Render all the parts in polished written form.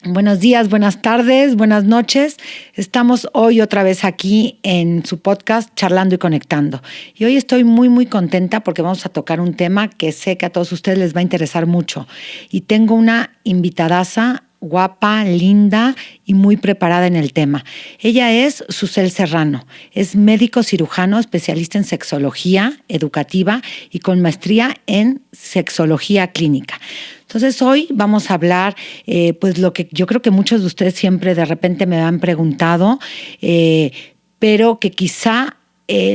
Buenos días, buenas tardes, buenas noches. Estamos hoy otra vez aquí en su podcast Charlando y Conectando. Y hoy estoy muy contenta porque vamos a tocar un tema que sé que a todos ustedes les va a interesar mucho. Y tengo una invitadaza guapa, linda y muy preparada en el tema. Ella es Susel Serrano. Es médico cirujano, especialista en sexología educativa y con maestría en sexología clínica. Entonces hoy vamos a hablar, pues lo que yo creo que muchos de ustedes siempre de repente me han preguntado, pero que quizá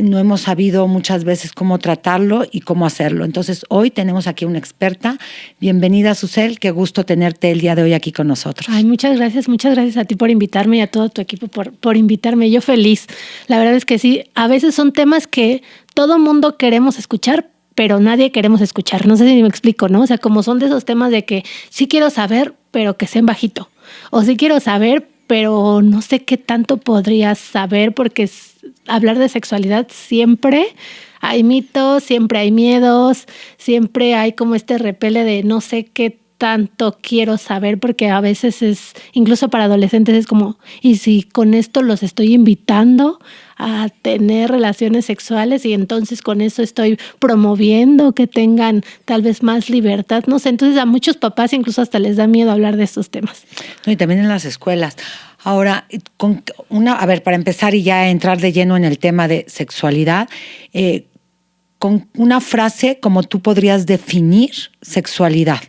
no hemos sabido muchas veces cómo tratarlo y cómo hacerlo. Entonces hoy tenemos aquí una experta. Bienvenida, Susel, qué gusto tenerte el día de hoy aquí con nosotros. Ay, muchas gracias a ti por invitarme y a todo tu equipo por invitarme. Yo feliz. La verdad es que sí, a veces son temas que todo mundo queremos escuchar, pero nadie queremos escuchar. No sé si me explico, ¿no? O sea, como son de esos temas de que sí quiero saber, pero que sea en bajito. O sí quiero saber, pero no sé qué tanto podrías saber, porque hablar de sexualidad siempre hay mitos, siempre hay miedos, siempre hay como este repele de no sé qué tanto quiero saber, porque a veces es, incluso para adolescentes es como, ¿y si con esto los estoy invitando a tener relaciones sexuales y entonces con eso estoy promoviendo que tengan tal vez más libertad? No sé, entonces a muchos papás incluso hasta les da miedo hablar de estos temas. No, y también en las escuelas. Ahora, para empezar y ya entrar de lleno en el tema de sexualidad, con una frase, ¿cómo tú podrías definir sexualidad?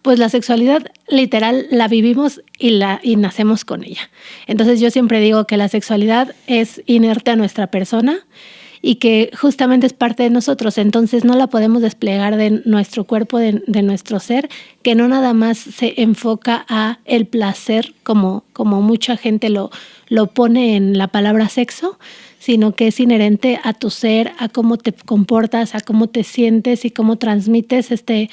Pues la sexualidad literal la vivimos y nacemos con ella. Entonces yo siempre digo que la sexualidad es inherente a nuestra persona y que justamente es parte de nosotros. Entonces no la podemos desplegar de nuestro cuerpo, de nuestro ser, que no nada más se enfoca a el placer como mucha gente lo pone en la palabra sexo, sino que es inherente a tu ser, a cómo te comportas, a cómo te sientes y cómo transmites este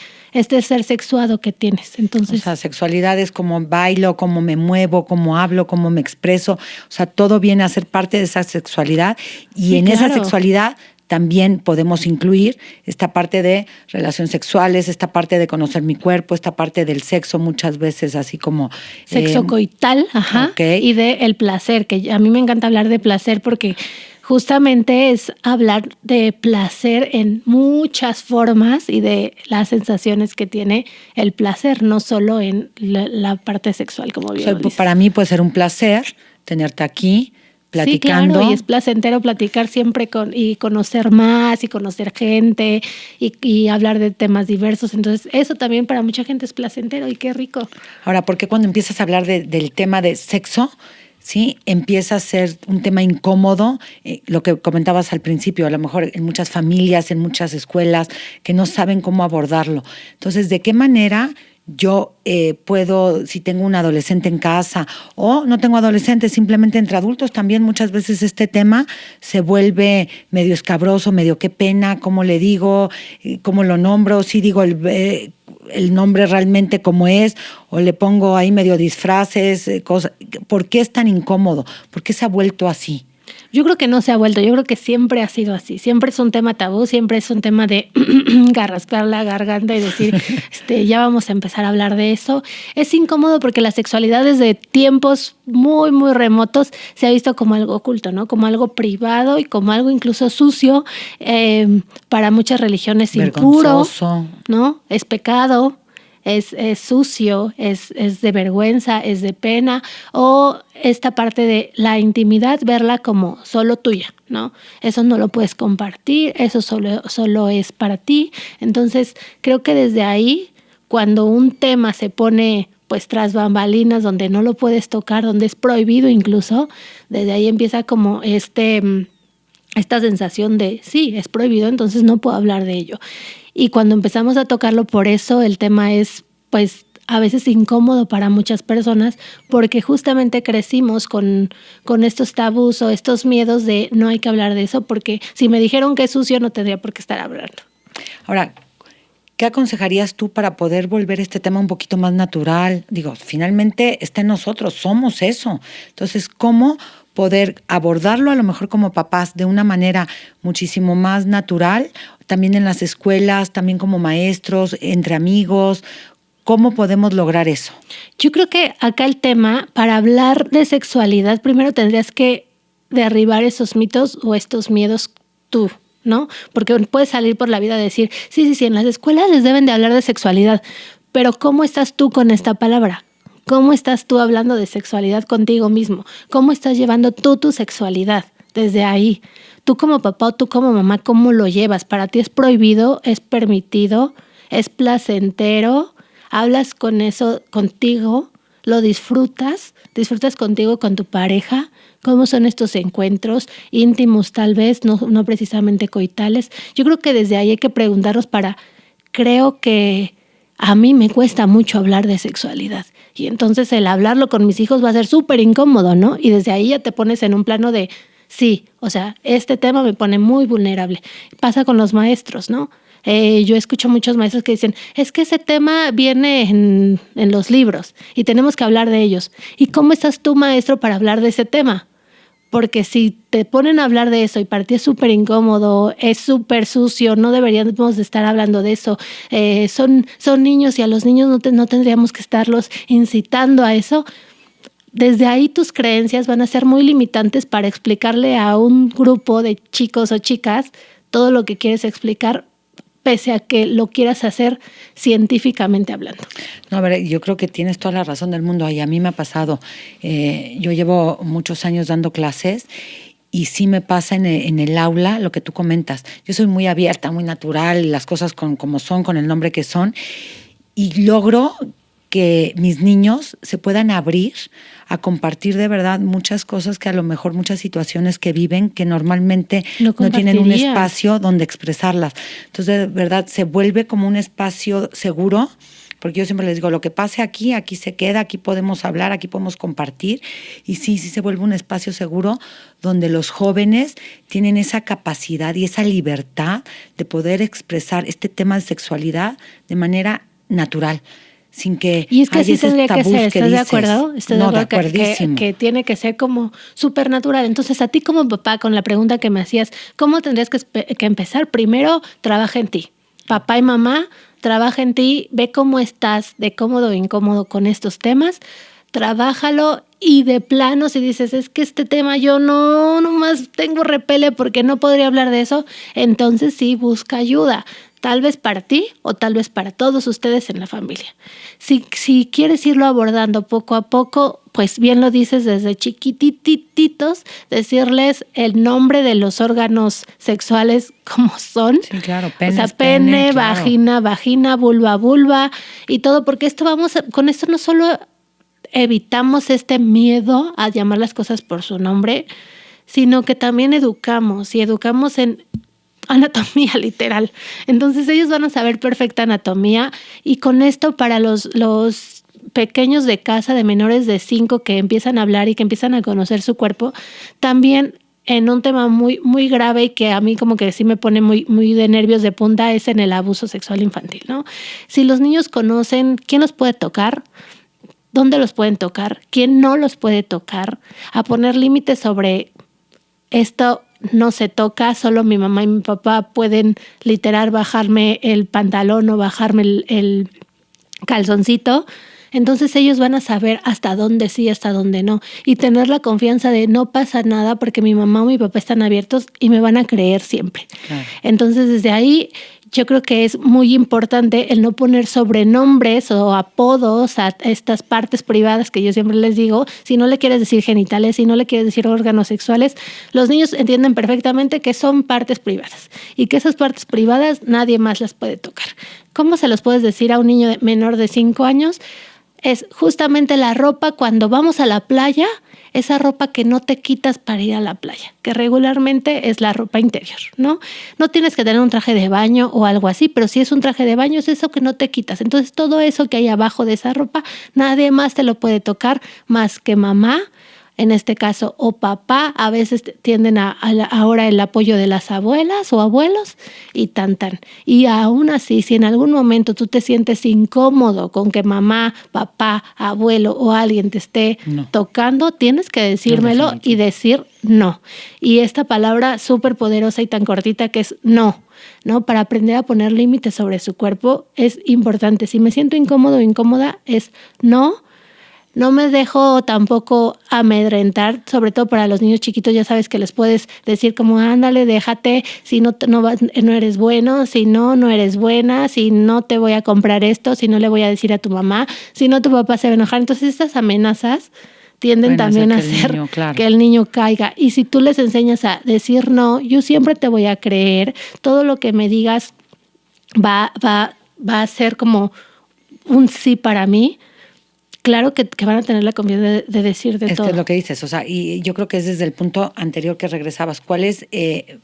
ser sexuado que tienes. Entonces, o sea, sexualidad es cómo bailo, cómo me muevo, cómo hablo, cómo me expreso. O sea, todo viene a ser parte de esa sexualidad. Y sí, en claro. esa sexualidad también podemos incluir esta parte de relaciones sexuales, esta parte de conocer mi cuerpo, esta parte del sexo, muchas veces así como... Sexo coital, ajá, okay. Y de el placer, que a mí me encanta hablar de placer porque justamente es hablar de placer en muchas formas y de las sensaciones que tiene el placer, no solo en la parte sexual, como bien lo dices. Para mí puede ser un placer tenerte aquí, platicando. Sí, claro, y es placentero platicar siempre y conocer más y conocer gente y hablar de temas diversos. Entonces, eso también para mucha gente es placentero y qué rico. Ahora, ¿por qué cuando empiezas a hablar del tema de sexo, sí, empieza a ser un tema incómodo? Lo que comentabas al principio, a lo mejor en muchas familias, en muchas escuelas, que no saben cómo abordarlo. Entonces, ¿de qué manera yo puedo, si tengo un adolescente en casa o no tengo adolescentes, simplemente entre adultos también muchas veces este tema se vuelve medio escabroso, medio qué pena, cómo le digo, cómo lo nombro, si digo el nombre realmente como es o le pongo ahí medio disfraces, cosas? ¿Por qué es tan incómodo? ¿Por qué se ha vuelto así? Yo creo que no se ha vuelto, yo creo que siempre ha sido así, siempre es un tema tabú, siempre es un tema de raspar la garganta y decir, ya vamos a empezar a hablar de eso. Es incómodo porque la sexualidad desde tiempos muy remotos se ha visto como algo oculto, ¿no? Como algo privado y como algo incluso sucio, para muchas religiones impuro, ¿no? Es pecado. Es sucio, es de vergüenza, es de pena, o esta parte de la intimidad, verla como solo tuya, ¿no? Eso no lo puedes compartir, eso solo es para ti. Entonces, creo que desde ahí, cuando un tema se pone pues tras bambalinas, donde no lo puedes tocar, donde es prohibido incluso, desde ahí empieza como esta sensación de sí, es prohibido, entonces no puedo hablar de ello. Y cuando empezamos a tocarlo, por eso el tema es pues a veces incómodo para muchas personas, porque justamente crecimos con estos tabús o estos miedos de no hay que hablar de eso, porque si me dijeron que es sucio no tendría por qué estar hablando. Ahora, ¿qué aconsejarías tú para poder volver este tema un poquito más natural? Digo, finalmente está en nosotros, somos eso. Entonces, ¿cómo poder abordarlo a lo mejor como papás de una manera muchísimo más natural? También en las escuelas, también como maestros, entre amigos. ¿Cómo podemos lograr eso? Yo creo que acá el tema, para hablar de sexualidad, primero tendrías que derribar esos mitos o estos miedos tú, ¿no? Porque puedes salir por la vida a decir, sí, en las escuelas les deben de hablar de sexualidad, pero ¿cómo estás tú con esta palabra? ¿Cómo estás tú hablando de sexualidad contigo mismo? ¿Cómo estás llevando tú tu sexualidad desde ahí? Tú como papá o tú como mamá, ¿cómo lo llevas? ¿Para ti es prohibido? ¿Es permitido? ¿Es placentero? ¿Hablas con eso contigo? ¿Lo disfrutas? ¿Disfrutas contigo, con tu pareja? ¿Cómo son estos encuentros íntimos tal vez, no precisamente coitales? Yo creo que desde ahí hay que preguntarnos creo que a mí me cuesta mucho hablar de sexualidad y entonces el hablarlo con mis hijos va a ser súper incómodo, ¿no? Y desde ahí ya te pones en un plano de, sí, o sea, este tema me pone muy vulnerable. Pasa con los maestros, ¿no? Yo escucho muchos maestros que dicen, es que ese tema viene en los libros y tenemos que hablar de ellos. ¿Y cómo estás tú, maestro, para hablar de ese tema? Porque si te ponen a hablar de eso y para ti es súper incómodo, es súper sucio, no deberíamos de estar hablando de eso, son niños y a los niños no tendríamos que estarlos incitando a eso. Desde ahí tus creencias van a ser muy limitantes para explicarle a un grupo de chicos o chicas todo lo que quieres explicar, pese a que lo quieras hacer científicamente hablando. No, a ver, yo creo que tienes toda la razón del mundo. Y a mí me ha pasado. Yo llevo muchos años dando clases y sí me pasa en el aula lo que tú comentas. Yo soy muy abierta, muy natural, las cosas como son, con el nombre que son. Y logro que mis niños se puedan abrir a compartir de verdad muchas cosas que a lo mejor muchas situaciones que viven que normalmente no tienen un espacio donde expresarlas. Entonces, de verdad, se vuelve como un espacio seguro, porque yo siempre les digo, lo que pase aquí se queda, aquí podemos hablar, aquí podemos compartir. Y sí se vuelve un espacio seguro donde los jóvenes tienen esa capacidad y esa libertad de poder expresar este tema de sexualidad de manera natural. Sin que y es que así tendría que ser, ¿estás de acuerdo? Estoy de acuerdo que tiene que ser como súper natural. Entonces, a ti como papá, con la pregunta que me hacías, ¿cómo tendrías que empezar? Primero, trabaja en ti. Papá y mamá, trabaja en ti, ve cómo estás de cómodo o incómodo con estos temas, trabájalo y de plano si dices, es que este tema yo nomás tengo repele porque no podría hablar de eso, entonces sí, busca ayuda. Tal vez para ti o tal vez para todos ustedes en la familia. Si quieres irlo abordando poco a poco, pues bien lo dices desde chiquitititos, decirles el nombre de los órganos sexuales como son. Sí, claro, pene, claro. Vagina, vulva y todo, porque con esto no solo evitamos este miedo a llamar las cosas por su nombre, sino que también educamos en anatomía literal. Entonces ellos van a saber perfecta anatomía y con esto para los pequeños de casa de menores de 5 que empiezan a hablar y que empiezan a conocer su cuerpo, también en un tema muy, muy grave y que a mí como que sí me pone muy, muy de nervios de punta es en el abuso sexual infantil, ¿no? Si los niños conocen quién los puede tocar, dónde los pueden tocar, quién no los puede tocar, a poner límites sobre esto no se toca, solo mi mamá y mi papá pueden literal bajarme el pantalón o bajarme el calzoncito. Entonces ellos van a saber hasta dónde sí, hasta dónde no. Y tener la confianza de no pasa nada porque mi mamá o mi papá están abiertos y me van a creer siempre. Claro. Entonces desde ahí yo creo que es muy importante el no poner sobrenombres o apodos a estas partes privadas que yo siempre les digo. Si no le quieres decir genitales, si no le quieres decir órganos sexuales, los niños entienden perfectamente que son partes privadas y que esas partes privadas nadie más las puede tocar. ¿Cómo se los puedes decir a un niño menor de 5 años? Es justamente la ropa cuando vamos a la playa, esa ropa que no te quitas para ir a la playa, que regularmente es la ropa interior, ¿no? No tienes que tener un traje de baño o algo así, pero si es un traje de baño es eso que no te quitas. Entonces todo eso que hay abajo de esa ropa, nadie más te lo puede tocar más que mamá, en este caso, o papá, a veces tienden ahora el apoyo de las abuelas o abuelos y tan. Y aún así, si en algún momento tú te sientes incómodo con que mamá, papá, abuelo o alguien te esté tocando, tienes que decírmelo y decir no. Y esta palabra súper poderosa y tan cortita que es no. ¿No? Para aprender a poner límites sobre su cuerpo es importante. Si me siento incómodo o incómoda, es no. No me dejo tampoco amedrentar, sobre todo para los niños chiquitos, ya sabes que les puedes decir como ándale, déjate, si no eres bueno, si no eres buena, si no te voy a comprar esto, si no le voy a decir a tu mamá, si no tu papá se va a enojar. Entonces estas amenazas tienden también a hacer que el niño caiga. Y si tú les enseñas a decir no, yo siempre te voy a creer, todo lo que me digas va a ser como un sí para mí. Claro que van a tener la confianza de decir de todo. Es que es lo que dices, o sea, y yo creo que es desde el punto anterior que regresabas. ¿Cuál es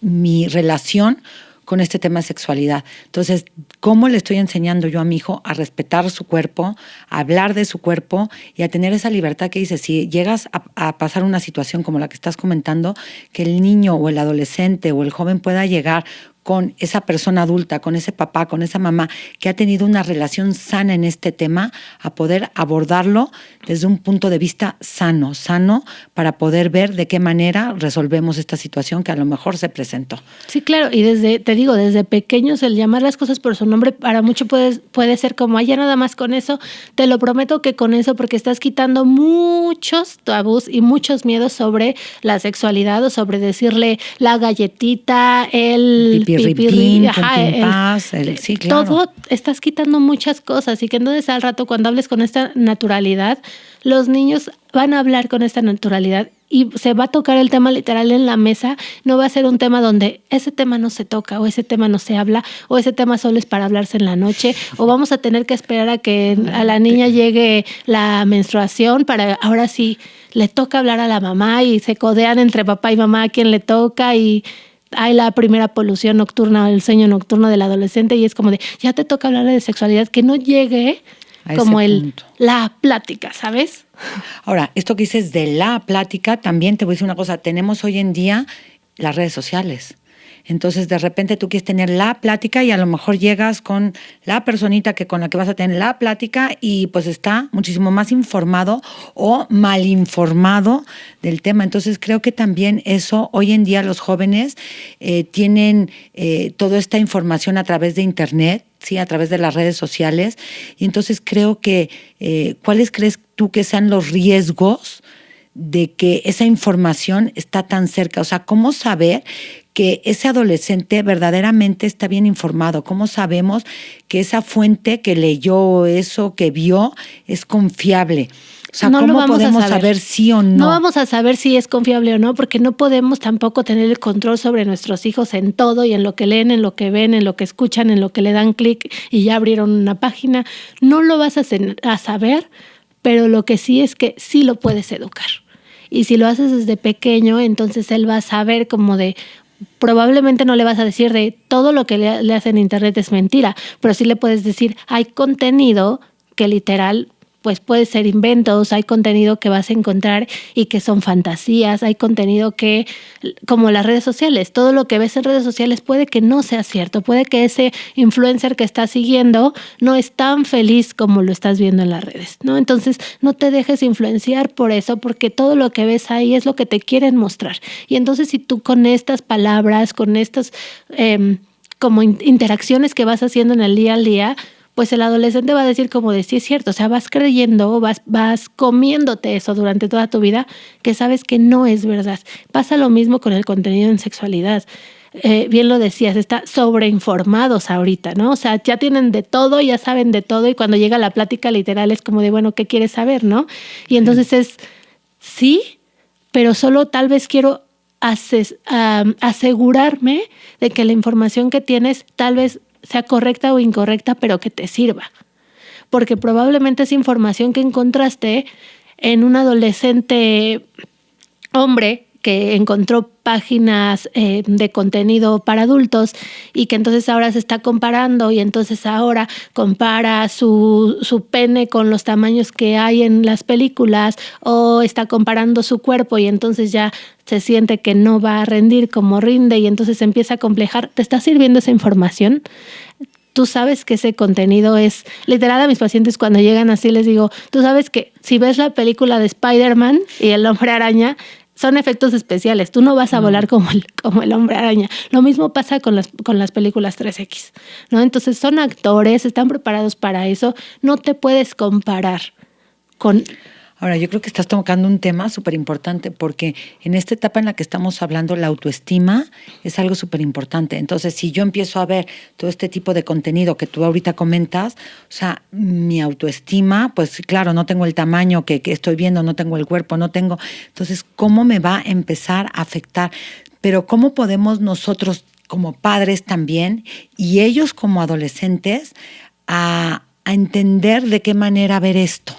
mi relación con este tema de sexualidad? Entonces, ¿cómo le estoy enseñando yo a mi hijo a respetar su cuerpo, a hablar de su cuerpo y a tener esa libertad que dices? Si llegas a pasar una situación como la que estás comentando, que el niño o el adolescente o el joven pueda llegar con esa persona adulta, con ese papá, con esa mamá que ha tenido una relación sana en este tema, a poder abordarlo desde un punto de vista sano para poder ver de qué manera resolvemos esta situación que a lo mejor se presentó. Sí, claro, y desde pequeños el llamar las cosas por su nombre para mucho puede ser como, ya nada más con eso, te lo prometo que con eso, porque estás quitando muchos tabús y muchos miedos sobre la sexualidad o sobre decirle la galletita, el pipirripín, sí, claro. Todo, estás quitando muchas cosas y que entonces al rato cuando hables con esta naturalidad, los niños van a hablar con esta naturalidad y se va a tocar el tema literal en la mesa. No va a ser un tema donde ese tema no se toca o ese tema no se habla o ese tema solo es para hablarse en la noche o vamos a tener que esperar a que a la niña llegue la menstruación para ahora sí le toca hablar a la mamá y se codean entre papá y mamá a quien le toca y hay la primera polución nocturna, el sueño nocturno del adolescente y es como de, ya te toca hablar de sexualidad, que no llegue a como la plática, ¿sabes? Ahora, esto que dices de la plática, también te voy a decir una cosa, tenemos hoy en día las redes sociales. Entonces, de repente tú quieres tener la plática y a lo mejor llegas con la personita con la que vas a tener la plática y pues está muchísimo más informado o mal informado del tema. Entonces, creo que también eso, hoy en día los jóvenes tienen toda esta información a través de Internet, ¿sí? A través de las redes sociales. Y entonces creo que, ¿cuáles crees tú que sean los riesgos de que esa información está tan cerca? O sea, ¿cómo saber que ese adolescente verdaderamente está bien informado? ¿Cómo sabemos que esa fuente que leyó eso, que vio, es confiable? O sea, ¿cómo podemos saber sí o no? No vamos a saber si es confiable o no, porque no podemos tampoco tener el control sobre nuestros hijos en todo y en lo que leen, en lo que ven, en lo que escuchan, en lo que le dan clic y ya abrieron una página. No lo vas a saber, pero lo que sí es que sí lo puedes educar. Y si lo haces desde pequeño, entonces él va a saber como de... Probablemente no le vas a decir de todo lo que le hacen en Internet es mentira, pero sí le puedes decir, hay contenido que literal pues puede ser inventos, hay contenido que vas a encontrar y que son fantasías, hay contenido que, como las redes sociales, todo lo que ves en redes sociales puede que no sea cierto, puede que ese influencer que estás siguiendo no es tan feliz como lo estás viendo en las redes, ¿no? Entonces, no te dejes influenciar por eso, porque todo lo que ves ahí es lo que te quieren mostrar. Y entonces, si tú con estas palabras, con estas como interacciones que vas haciendo en el día al día, pues el adolescente va a decir como de sí es cierto, o sea, vas creyendo, vas comiéndote eso durante toda tu vida, que sabes que no es verdad. Pasa lo mismo con el contenido en sexualidad. Bien lo decías, está sobreinformados ahorita, ¿no? O sea, ya tienen de todo, ya saben de todo y cuando llega la plática literal es como de, bueno, ¿qué quieres saber, no? Y entonces es, sí, pero solo tal vez quiero asegurarme de que la información que tienes tal vez sea correcta o incorrecta, pero que te sirva. Porque probablemente esa información que encontraste en un adolescente hombre que encontró páginas de contenido para adultos y que entonces ahora se está comparando y entonces ahora compara su pene con los tamaños que hay en las películas o está comparando su cuerpo y entonces ya se siente que no va a rendir como rinde y entonces empieza a complejar. ¿Te está sirviendo esa información? Tú sabes que ese contenido es literal. A mis pacientes cuando llegan así les digo, tú sabes que si ves la película de Spider-Man y el Hombre Araña, son efectos especiales. Tú no vas a volar como el Hombre Araña. Lo mismo pasa con las películas 3X, ¿no? Entonces son actores, están preparados para eso. No te puedes comparar con... Ahora, yo creo que estás tocando un tema súper importante porque en esta etapa en la que estamos hablando, la autoestima es algo súper importante. Entonces, si yo empiezo a ver todo este tipo de contenido que tú ahorita comentas, o sea, mi autoestima, pues claro, no tengo el tamaño que estoy viendo, no tengo el cuerpo, no tengo... Entonces, ¿cómo me va a empezar a afectar? Pero ¿cómo podemos nosotros como padres también y ellos como adolescentes a entender de qué manera ver esto?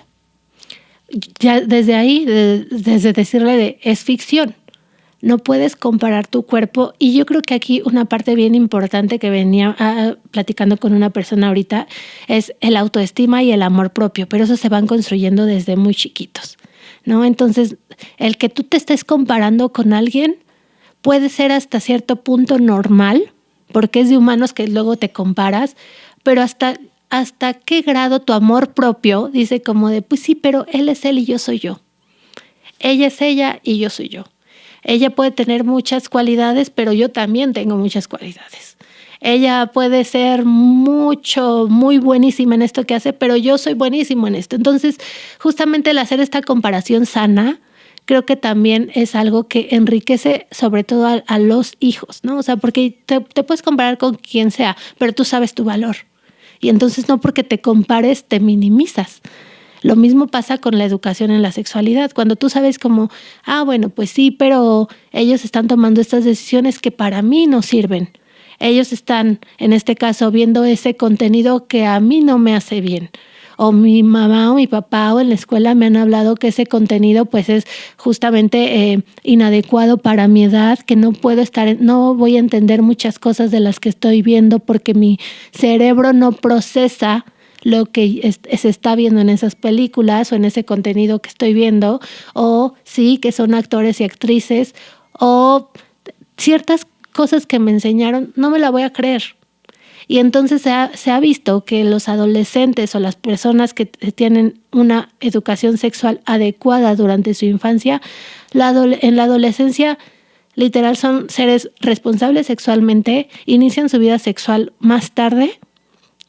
Ya desde ahí, desde decirle es ficción, no puedes comparar tu cuerpo. Y yo creo que aquí una parte bien importante que venía platicando con una persona ahorita es el autoestima y el amor propio, pero eso se van construyendo desde muy chiquitos, ¿no? Entonces, el que tú te estés comparando con alguien puede ser hasta cierto punto normal, porque es de humanos que luego te comparas, pero hasta qué grado tu amor propio dice como de, pues sí, pero él es él y yo soy yo. Ella es ella y yo soy yo. Ella puede tener muchas cualidades, pero yo también tengo muchas cualidades. Ella puede ser muy buenísima en esto que hace, pero yo soy buenísimo en esto. Entonces, justamente el hacer esta comparación sana, creo que también es algo que enriquece sobre todo a los hijos, ¿no? O sea, porque te puedes comparar con quien sea, pero tú sabes tu valor. Y entonces no porque te compares te minimizas. Lo mismo pasa con la educación en la sexualidad. Cuando tú sabes como, bueno, pues sí, pero ellos están tomando estas decisiones que para mí no sirven. Ellos están, en este caso, viendo ese contenido que a mí no me hace bien. O mi mamá o mi papá o en la escuela me han hablado que ese contenido pues es justamente inadecuado para mi edad, que no voy a entender muchas cosas de las que estoy viendo porque mi cerebro no procesa lo que se está viendo en esas películas o en ese contenido que estoy viendo, o sí, que son actores y actrices, o ciertas cosas que me enseñaron, no me la voy a creer. Y entonces se ha visto que los adolescentes o las personas que tienen una educación sexual adecuada durante su infancia, en la adolescencia literal son seres responsables sexualmente, inician su vida sexual más tarde,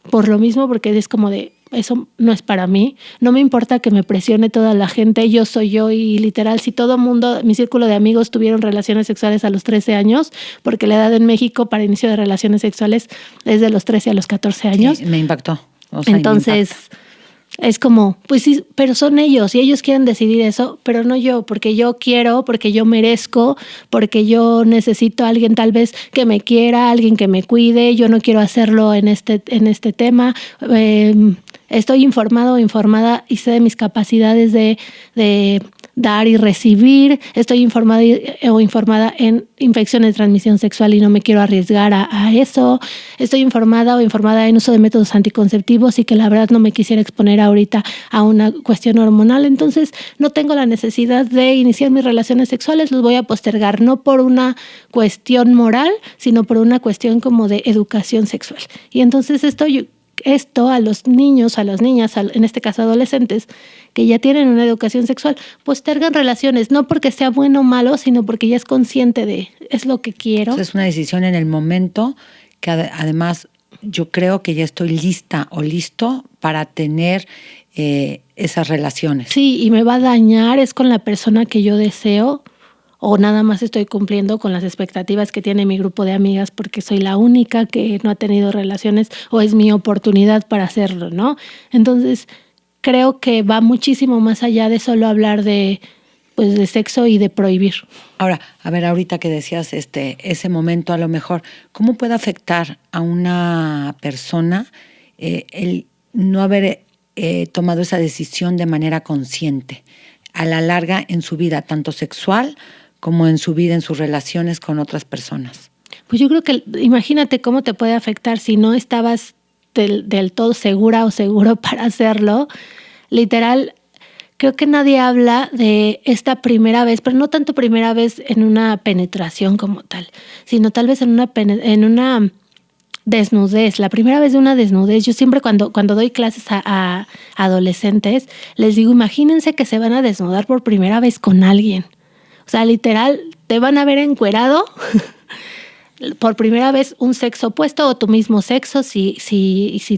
por lo mismo, porque es como de, eso no es para mí, no me importa que me presione toda la gente, yo soy yo y literal, si todo mundo, mi círculo de amigos tuvieron relaciones sexuales a los 13 años, porque la edad en México para inicio de relaciones sexuales es de los 13 a los 14 años. Sí, me impactó. O sea, entonces, es como, pues sí, pero son ellos y ellos quieren decidir eso, pero no yo, porque yo quiero, porque yo merezco, porque yo necesito a alguien tal vez que me quiera, alguien que me cuide, yo no quiero hacerlo en este tema. Estoy informado o informada y sé de mis capacidades de dar y recibir. Estoy informada o informada en infecciones de transmisión sexual y no me quiero arriesgar a eso. Estoy informada o informada en uso de métodos anticonceptivos y que la verdad no me quisiera exponer ahorita a una cuestión hormonal. Entonces no tengo la necesidad de iniciar mis relaciones sexuales, los voy a postergar, no por una cuestión moral, sino por una cuestión como de educación sexual. Y entonces esto a los niños, a las niñas, en este caso adolescentes, que ya tienen una educación sexual, postergan relaciones, no porque sea bueno o malo, sino porque ya es consciente de, es lo que quiero. Es una decisión en el momento que además yo creo que ya estoy lista o listo para tener esas relaciones. Sí, y me va a dañar, es con la persona que yo deseo, o nada más estoy cumpliendo con las expectativas que tiene mi grupo de amigas porque soy la única que no ha tenido relaciones o es mi oportunidad para hacerlo, ¿no? Entonces, creo que va muchísimo más allá de solo hablar de sexo y de prohibir. Ahora, a ver, ahorita que decías ese momento, a lo mejor, ¿cómo puede afectar a una persona el no haber tomado esa decisión de manera consciente a la larga en su vida, tanto sexual como en su vida, en sus relaciones con otras personas? Pues yo creo que imagínate cómo te puede afectar si no estabas del todo segura o seguro para hacerlo. Literal, creo que nadie habla de esta primera vez, pero no tanto primera vez en una penetración como tal, sino tal vez en una desnudez, la primera vez de una desnudez. Yo siempre cuando doy clases a adolescentes, les digo, imagínense que se van a desnudar por primera vez con alguien. O sea, literal, te van a ver encuerado por primera vez un sexo opuesto o tu mismo sexo si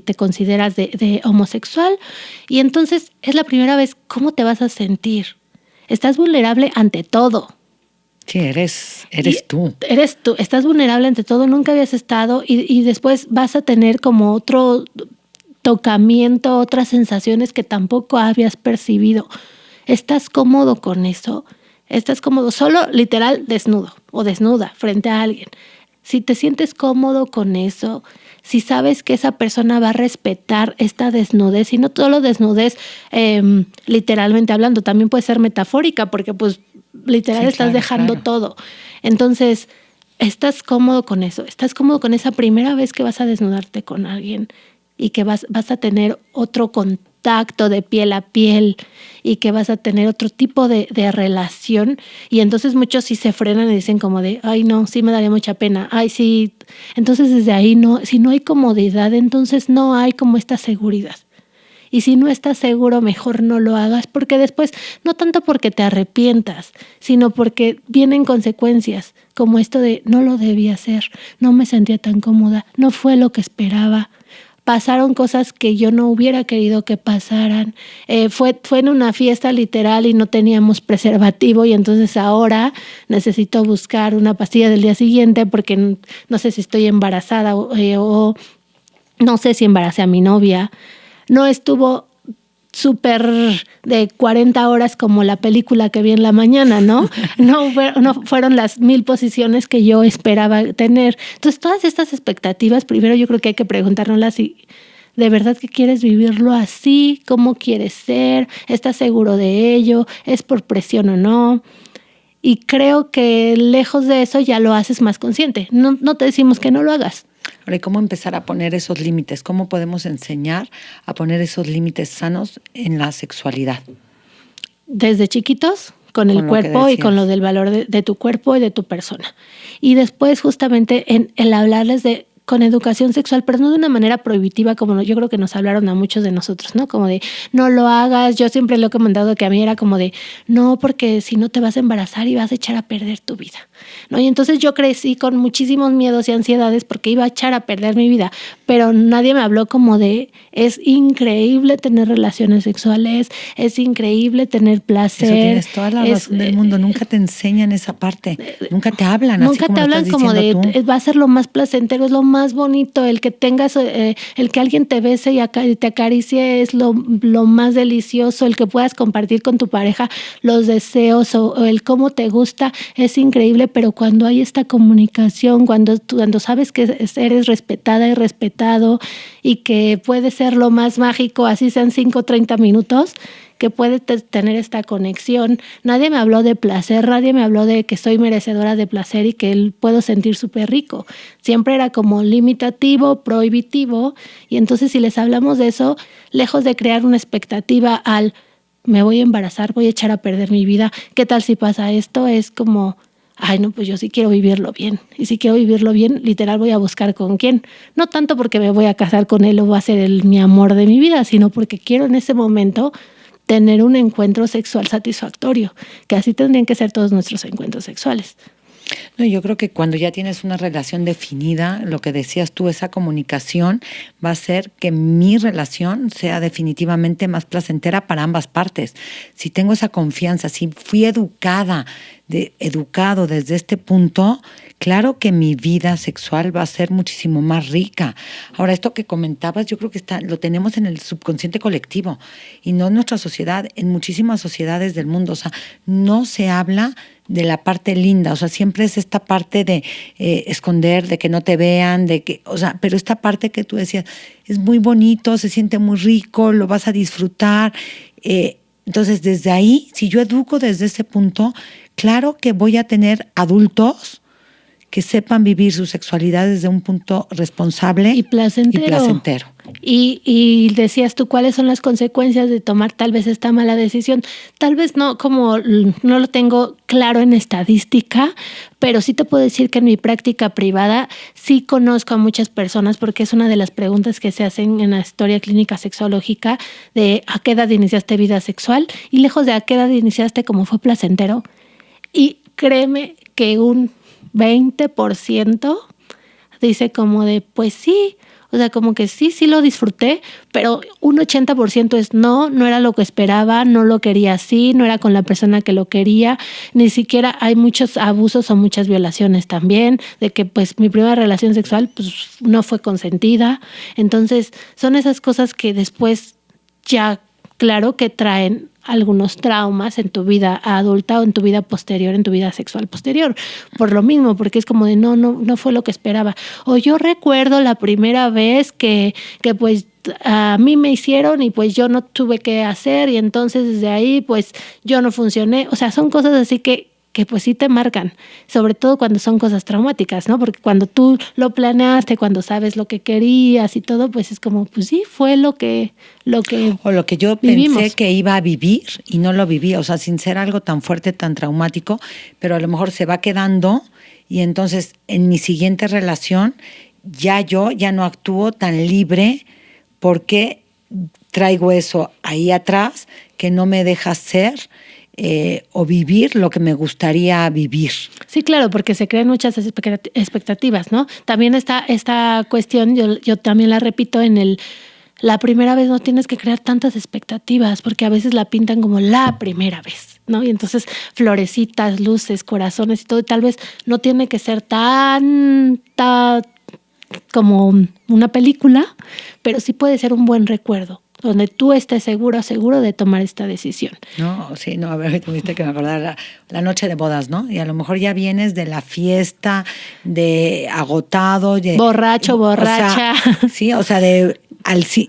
te consideras de homosexual. Y entonces es la primera vez, ¿cómo te vas a sentir? Estás vulnerable ante todo. Sí, eres tú. Eres tú, estás vulnerable ante todo, nunca habías estado y después vas a tener como otro tocamiento, otras sensaciones que tampoco habías percibido. ¿Estás cómodo con eso? ¿Estás cómodo solo, literal, desnudo o desnuda frente a alguien? Si te sientes cómodo con eso, si sabes que esa persona va a respetar esta desnudez, y no solo desnudez literalmente hablando, también puede ser metafórica, porque pues literal sí, estás dejando todo. Entonces, ¿estás cómodo con eso? ¿Estás cómodo con esa primera vez que vas a desnudarte con alguien y que vas a tener otro contacto de piel a piel y que vas a tener otro tipo de relación? Y entonces muchos sí se frenan y dicen como de, ay no, sí me daría mucha pena, ay sí. Entonces desde ahí no, si no hay comodidad, entonces no hay como esta seguridad. Y si no estás seguro, mejor no lo hagas, porque después, no tanto porque te arrepientas, sino porque vienen consecuencias, como esto de no lo debía hacer, no me sentía tan cómoda, no fue lo que esperaba. Pasaron cosas que yo no hubiera querido que pasaran. Fue en una fiesta literal y no teníamos preservativo y entonces ahora necesito buscar una pastilla del día siguiente porque no sé si estoy embarazada o no sé si embaracé a mi novia. No estuvo súper de 40 horas como la película que vi en la mañana, ¿no? No fueron las 1000 posiciones que yo esperaba tener. Entonces, todas estas expectativas, primero yo creo que hay que preguntárnoslas si de verdad que quieres vivirlo así, cómo quieres ser, estás seguro de ello, es por presión o no. Y creo que lejos de eso ya lo haces más consciente. No te decimos que no lo hagas. Ahora, ¿cómo empezar a poner esos límites? ¿Cómo podemos enseñar a poner esos límites sanos en la sexualidad? Desde chiquitos, con el cuerpo y con lo del valor de tu cuerpo y de tu persona. Y después justamente en el hablarles con educación sexual, pero no de una manera prohibitiva, como yo creo que nos hablaron a muchos de nosotros, ¿no? Como de, no lo hagas. Yo siempre lo he comentado que a mí era como de, no, porque si no te vas a embarazar y vas a echar a perder tu vida, ¿no? Y entonces yo crecí con muchísimos miedos y ansiedades porque iba a echar a perder mi vida, pero nadie me habló como de, es increíble tener relaciones sexuales, es increíble tener placer. Eso tienes toda la razón del mundo, nunca te enseñan esa parte, nunca te hablan así como lo estás diciendo tú. Nunca te hablan como de, va a ser lo más placentero, es lo más bonito, el que tengas, el que alguien te bese y te acaricie es lo más delicioso, el que puedas compartir con tu pareja los deseos o el cómo te gusta es increíble, pero cuando hay esta comunicación, cuando sabes que eres respetada y respetado y que puede ser lo más mágico, así sean 5 o 30 minutos, que puede tener esta conexión. Nadie me habló de placer, nadie me habló de que soy merecedora de placer y que puedo sentir súper rico. Siempre era como limitativo, prohibitivo, y entonces si les hablamos de eso, lejos de crear una expectativa al me voy a embarazar, voy a echar a perder mi vida, ¿qué tal si pasa esto? Es como, ay no, pues yo sí quiero vivirlo bien, y si quiero vivirlo bien, literal voy a buscar con quién. No tanto porque me voy a casar con él o va a ser mi amor de mi vida, sino porque quiero en ese momento tener un encuentro sexual satisfactorio, que así tendrían que ser todos nuestros encuentros sexuales. No, yo creo que cuando ya tienes una relación definida, lo que decías tú, esa comunicación va a hacer que mi relación sea definitivamente más placentera para ambas partes. Si tengo esa confianza, si fui educado desde este punto, claro que mi vida sexual va a ser muchísimo más rica. Ahora, esto que comentabas, yo creo que lo tenemos en el subconsciente colectivo y no en nuestra sociedad, en muchísimas sociedades del mundo. O sea, no se habla de la parte linda, o sea, siempre es esta parte de esconder, de que no te vean, pero esta parte que tú decías, es muy bonito, se siente muy rico, lo vas a disfrutar. Entonces, desde ahí, si yo educo desde ese punto, claro que voy a tener adultos que sepan vivir su sexualidad desde un punto responsable y placentero. Y decías tú, ¿cuáles son las consecuencias de tomar tal vez esta mala decisión? Tal vez no, como no lo tengo claro en estadística, pero sí te puedo decir que en mi práctica privada sí conozco a muchas personas, porque es una de las preguntas que se hacen en la historia clínica sexológica de ¿a qué edad iniciaste vida sexual? Y lejos de ¿a qué edad iniciaste como fue placentero? Y créeme que un 20% dice como de, pues sí, o sea, como que sí lo disfruté, pero un 80% es no era lo que esperaba, no lo quería así, no era con la persona que lo quería, ni siquiera hay muchos abusos o muchas violaciones también, de que pues mi primera relación sexual pues no fue consentida. Entonces son esas cosas que después ya, claro que traen algunos traumas en tu vida adulta o en tu vida posterior, en tu vida sexual posterior. Por lo mismo, porque es como de no fue lo que esperaba. O yo recuerdo la primera vez que pues a mí me hicieron y pues yo no tuve que hacer y entonces desde ahí pues yo no funcioné. O sea, son cosas así que pues sí te marcan, sobre todo cuando son cosas traumáticas, ¿no? Porque cuando tú lo planeaste, cuando sabes lo que querías y todo, pues es como, pues sí, fue lo que o lo que yo vivimos. Pensé que iba a vivir y no lo viví, o sea, sin ser algo tan fuerte, tan traumático, pero a lo mejor se va quedando y entonces en mi siguiente relación yo ya no actúo tan libre porque traigo eso ahí atrás que no me deja ser o vivir lo que me gustaría vivir. Sí, claro, porque se crean muchas expectativas, ¿no? También esta cuestión, yo también la repito la primera vez no tienes que crear tantas expectativas, porque a veces la pintan como la primera vez, ¿no? Y entonces florecitas, luces, corazones y todo, y tal vez no tiene que ser tan como una película, pero sí puede ser un buen recuerdo, donde tú estés seguro de tomar esta decisión. No, sí, no, a ver, tuviste que me acordar la noche de bodas, ¿no? Y a lo mejor ya vienes de la fiesta, de agotado. Borracho, borracha. O sea,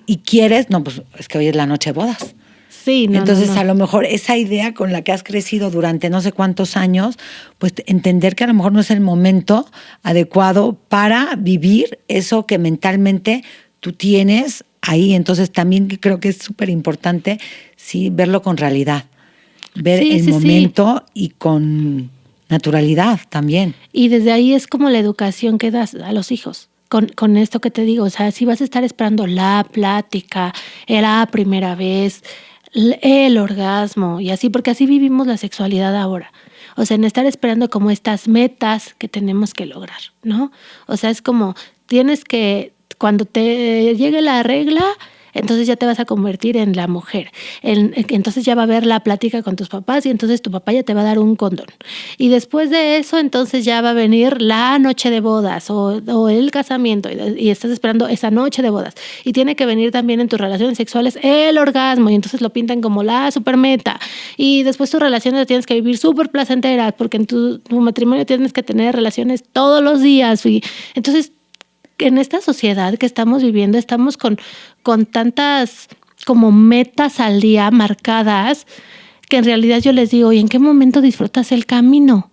y quieres, no, pues es que hoy es la noche de bodas. Sí, Entonces, a lo mejor esa idea con la que has crecido durante no sé cuántos años, pues entender que a lo mejor no es el momento adecuado para vivir eso que mentalmente tú tienes ahí. Entonces, también creo que es súper importante, sí, verlo con realidad, ver el momento y con naturalidad también. Y desde ahí es como la educación que das a los hijos. Con esto que te digo, o sea, si vas a estar esperando la plática, la primera vez, el orgasmo y así, porque así vivimos la sexualidad ahora. O sea, en estar esperando como estas metas que tenemos que lograr, ¿no? O sea, es como tienes que, cuando te llegue la regla, entonces ya te vas a convertir en la mujer. Entonces ya va a haber la plática con tus papás y entonces tu papá ya te va a dar un condón. Y después de eso, entonces ya va a venir la noche de bodas o el casamiento y estás esperando esa noche de bodas. Y tiene que venir también en tus relaciones sexuales el orgasmo y entonces lo pintan como la super meta. Y después tus relaciones tienes que vivir súper placenteras porque en tu matrimonio tienes que tener relaciones todos los días. Y entonces en esta sociedad que estamos viviendo, estamos con tantas como metas al día marcadas, que en realidad yo les digo, ¿y en qué momento disfrutas el camino?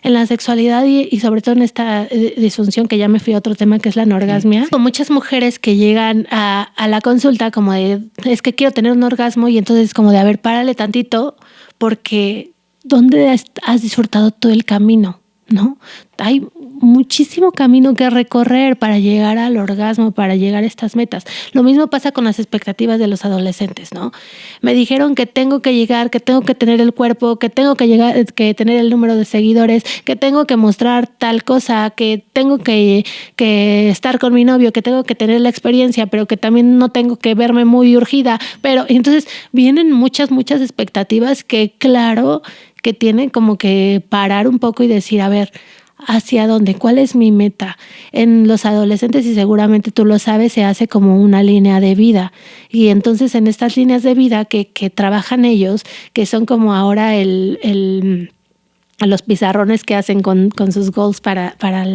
En la sexualidad y sobre todo en esta disfunción, que ya me fui a otro tema, que es la anorgasmia. Con muchas mujeres que llegan a la consulta como de, es que quiero tener un orgasmo, y entonces como de, a ver, párale tantito, porque ¿dónde has disfrutado todo el camino? ¿No? Hay muchísimo camino que recorrer para llegar al orgasmo, para llegar a estas metas. Lo mismo pasa con las expectativas de los adolescentes, ¿no? Me dijeron que tengo que llegar, que tengo que tener el cuerpo, que tengo que llegar, que tener el número de seguidores, que tengo que mostrar tal cosa, que tengo que estar con mi novio, que tengo que tener la experiencia, pero que también no tengo que verme muy urgida. Pero entonces vienen muchas expectativas que, claro, que tienen como que parar un poco y decir, a ver, ¿hacia dónde? ¿Cuál es mi meta? En los adolescentes, y seguramente tú lo sabes, se hace como una línea de vida. Y entonces en estas líneas de vida que trabajan ellos, que son como ahora los pizarrones que hacen con sus goals para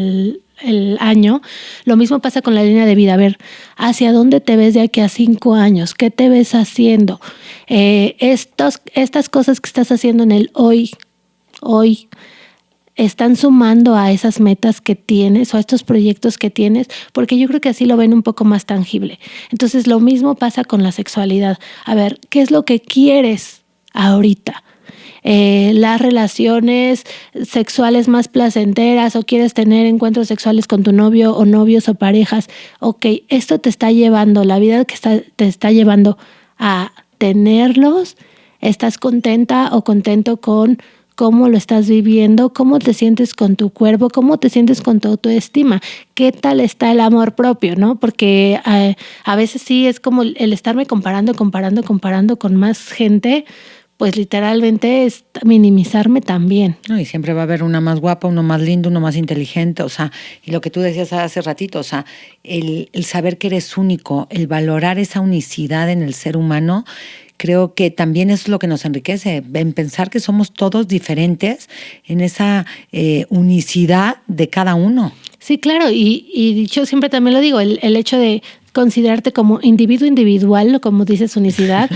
el año. Lo mismo pasa con la línea de vida. A ver, ¿hacia dónde te ves de aquí a 5 años? ¿Qué te ves haciendo? Estas cosas que estás haciendo en el hoy, están sumando a esas metas que tienes o a estos proyectos que tienes, porque yo creo que así lo ven un poco más tangible. Entonces, lo mismo pasa con la sexualidad. A ver, ¿qué es lo que quieres ahorita? Las relaciones sexuales más placenteras, o quieres tener encuentros sexuales con tu novio o novios o parejas. Ok, esto te está llevando, la vida que te está llevando a tenerlos. ¿Estás contenta o contento con cómo lo estás viviendo? ¿Cómo te sientes con tu cuerpo? ¿Cómo te sientes con tu autoestima? ¿Qué tal está el amor propio, no? Porque a veces sí es como el estarme comparando con más gente, pues literalmente es minimizarme también. No, y siempre va a haber una más guapa, uno más lindo, uno más inteligente, o sea, y lo que tú decías hace ratito, o sea, el saber que eres único, el valorar esa unicidad en el ser humano, creo que también es lo que nos enriquece, en pensar que somos todos diferentes en esa unicidad de cada uno. Sí, claro, y yo siempre también lo digo, el hecho de considerarte como individuo individual, como dices, unicidad,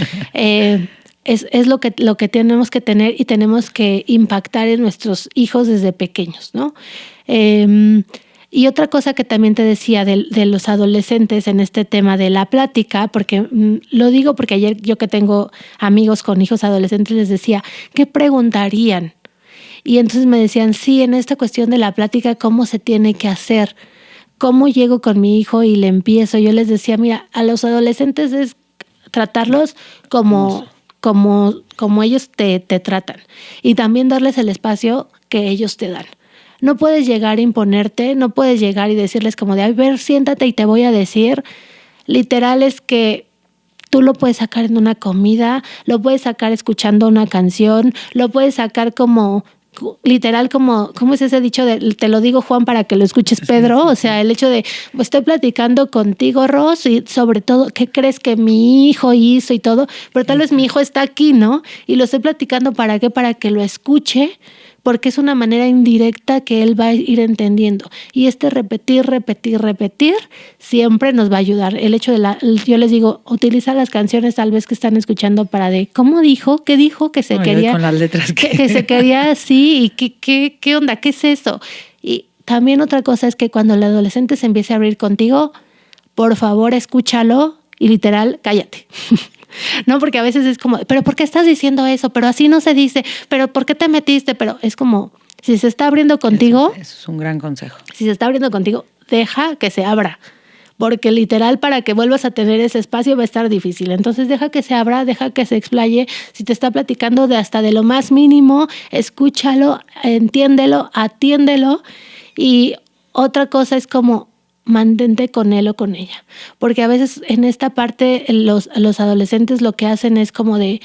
es lo que tenemos que tener y tenemos que impactar en nuestros hijos desde pequeños, ¿no? Y otra cosa que también te decía de los adolescentes en este tema de la plática, porque lo digo porque ayer yo que tengo amigos con hijos adolescentes les decía, ¿qué preguntarían? Y entonces me decían, sí, en esta cuestión de la plática, ¿cómo se tiene que hacer? ¿Cómo llego con mi hijo y le empiezo? Yo les decía, mira, a los adolescentes es tratarlos como ellos te tratan y también darles el espacio que ellos te dan. No puedes llegar a imponerte, no puedes llegar y decirles como de, a ver, siéntate y te voy a decir. Literal es que tú lo puedes sacar en una comida, lo puedes sacar escuchando una canción, lo puedes sacar como literal como, ¿cómo es ese dicho de te lo digo, Juan, para que lo escuches, Pedro? O sea, el hecho de estoy platicando contigo, Ros, y sobre todo, ¿qué crees que mi hijo hizo y todo? Pero tal vez mi hijo está aquí, ¿no? Y lo estoy platicando, ¿para qué? Para que lo escuche, porque es una manera indirecta que él va a ir entendiendo. Y repetir siempre nos va a ayudar. El hecho yo les digo, utiliza las canciones tal vez que están escuchando para ¿cómo dijo? ¿Qué dijo? Que se quería. Con las letras que se quería así. ¿Y qué onda? ¿Qué es eso? Y también otra cosa es que cuando el adolescente se empiece a abrir contigo, por favor, escúchalo y literal, cállate. No, porque a veces es como, pero ¿por qué estás diciendo eso? Pero así no se dice, pero ¿por qué te metiste? Pero es como, si se está abriendo contigo. Eso es un gran consejo. Si se está abriendo contigo, deja que se abra. Porque literal para que vuelvas a tener ese espacio va a estar difícil. Entonces deja que se abra, deja que se explaye. Si te está platicando hasta de lo más mínimo, escúchalo, entiéndelo, atiéndelo. Y otra cosa es como, mantente con él o con ella. Porque a veces en esta parte los adolescentes lo que hacen es como de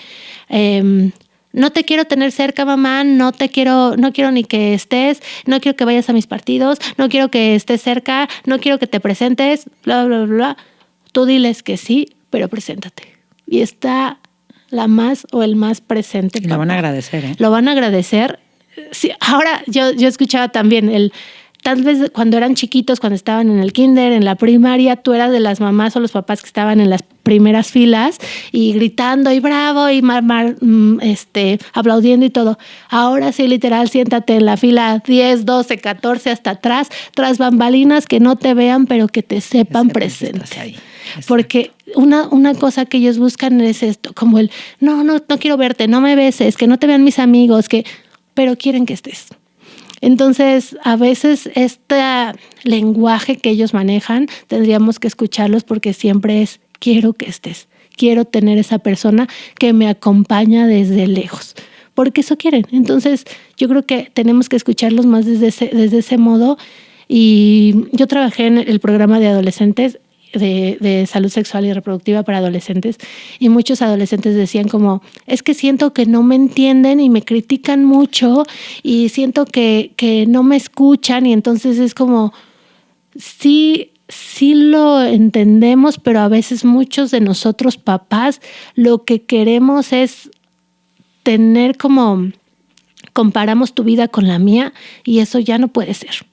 no te quiero tener cerca, mamá, no quiero ni que estés, no quiero que vayas a mis partidos, no quiero que estés cerca, no quiero que te presentes, bla, bla, bla, bla. Tú diles que sí, pero preséntate. Y está la más o el más presente. Y lo van a agradecer, ¿eh? Lo van a agradecer. Sí, ahora yo escuchaba también tal vez cuando eran chiquitos, cuando estaban en el kinder, en la primaria, tú eras de las mamás o los papás que estaban en las primeras filas y gritando y bravo y aplaudiendo y todo. Ahora sí, literal, siéntate en la fila 10, 12, 14 hasta atrás, tras bambalinas, que no te vean, pero que te sepan presente. Porque una cosa que ellos buscan es esto, como no quiero verte, no me beses, que no te vean mis amigos, pero quieren que estés. Entonces, a veces este lenguaje que ellos manejan, tendríamos que escucharlos porque siempre es, quiero que estés, quiero tener esa persona que me acompaña desde lejos, porque eso quieren. Entonces, yo creo que tenemos que escucharlos más desde ese modo. Y yo trabajé en el programa de adolescentes, de salud sexual y reproductiva para adolescentes, y muchos adolescentes decían como, es que siento que no me entienden y me critican mucho y siento que no me escuchan, y entonces es como, sí lo entendemos, pero a veces muchos de nosotros papás lo que queremos es tener como, comparamos tu vida con la mía y eso ya no puede ser.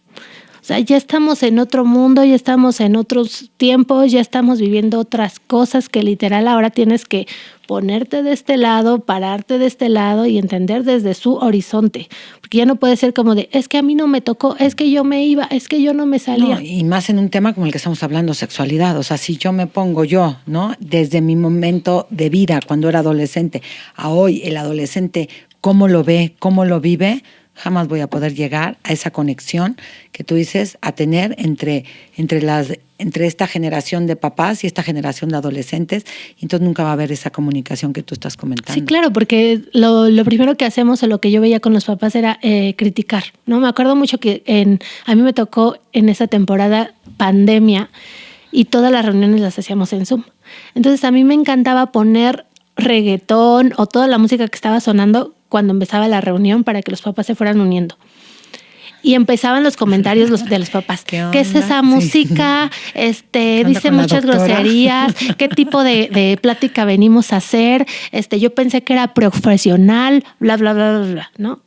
O sea, ya estamos en otro mundo, ya estamos en otros tiempos, ya estamos viviendo otras cosas que literal ahora tienes que ponerte de este lado, pararte de este lado y entender desde su horizonte. Porque ya no puede ser como de, es que a mí no me tocó, es que yo me iba, es que yo no me salía. No, y más en un tema como el que estamos hablando, sexualidad. O sea, si yo me pongo yo, ¿no? Desde mi momento de vida, cuando era adolescente, a hoy el adolescente, cómo lo ve, cómo lo vive, jamás voy a poder llegar a esa conexión que tú dices, a tener entre esta generación de papás y esta generación de adolescentes, y entonces nunca va a haber esa comunicación que tú estás comentando. Sí, claro, porque lo primero que hacemos o lo que yo veía con los papás era criticar, ¿no? Me acuerdo mucho que a mí me tocó en esa temporada pandemia y todas las reuniones las hacíamos en Zoom. Entonces a mí me encantaba poner reggaetón o toda la música que estaba sonando cuando empezaba la reunión para que los papás se fueran uniendo. Y empezaban los comentarios de los papás. ¿Qué es esa música? Dice muchas groserías. ¿Qué tipo de plática venimos a hacer? Yo pensé que era profesional, bla, bla, bla, bla, bla, ¿no?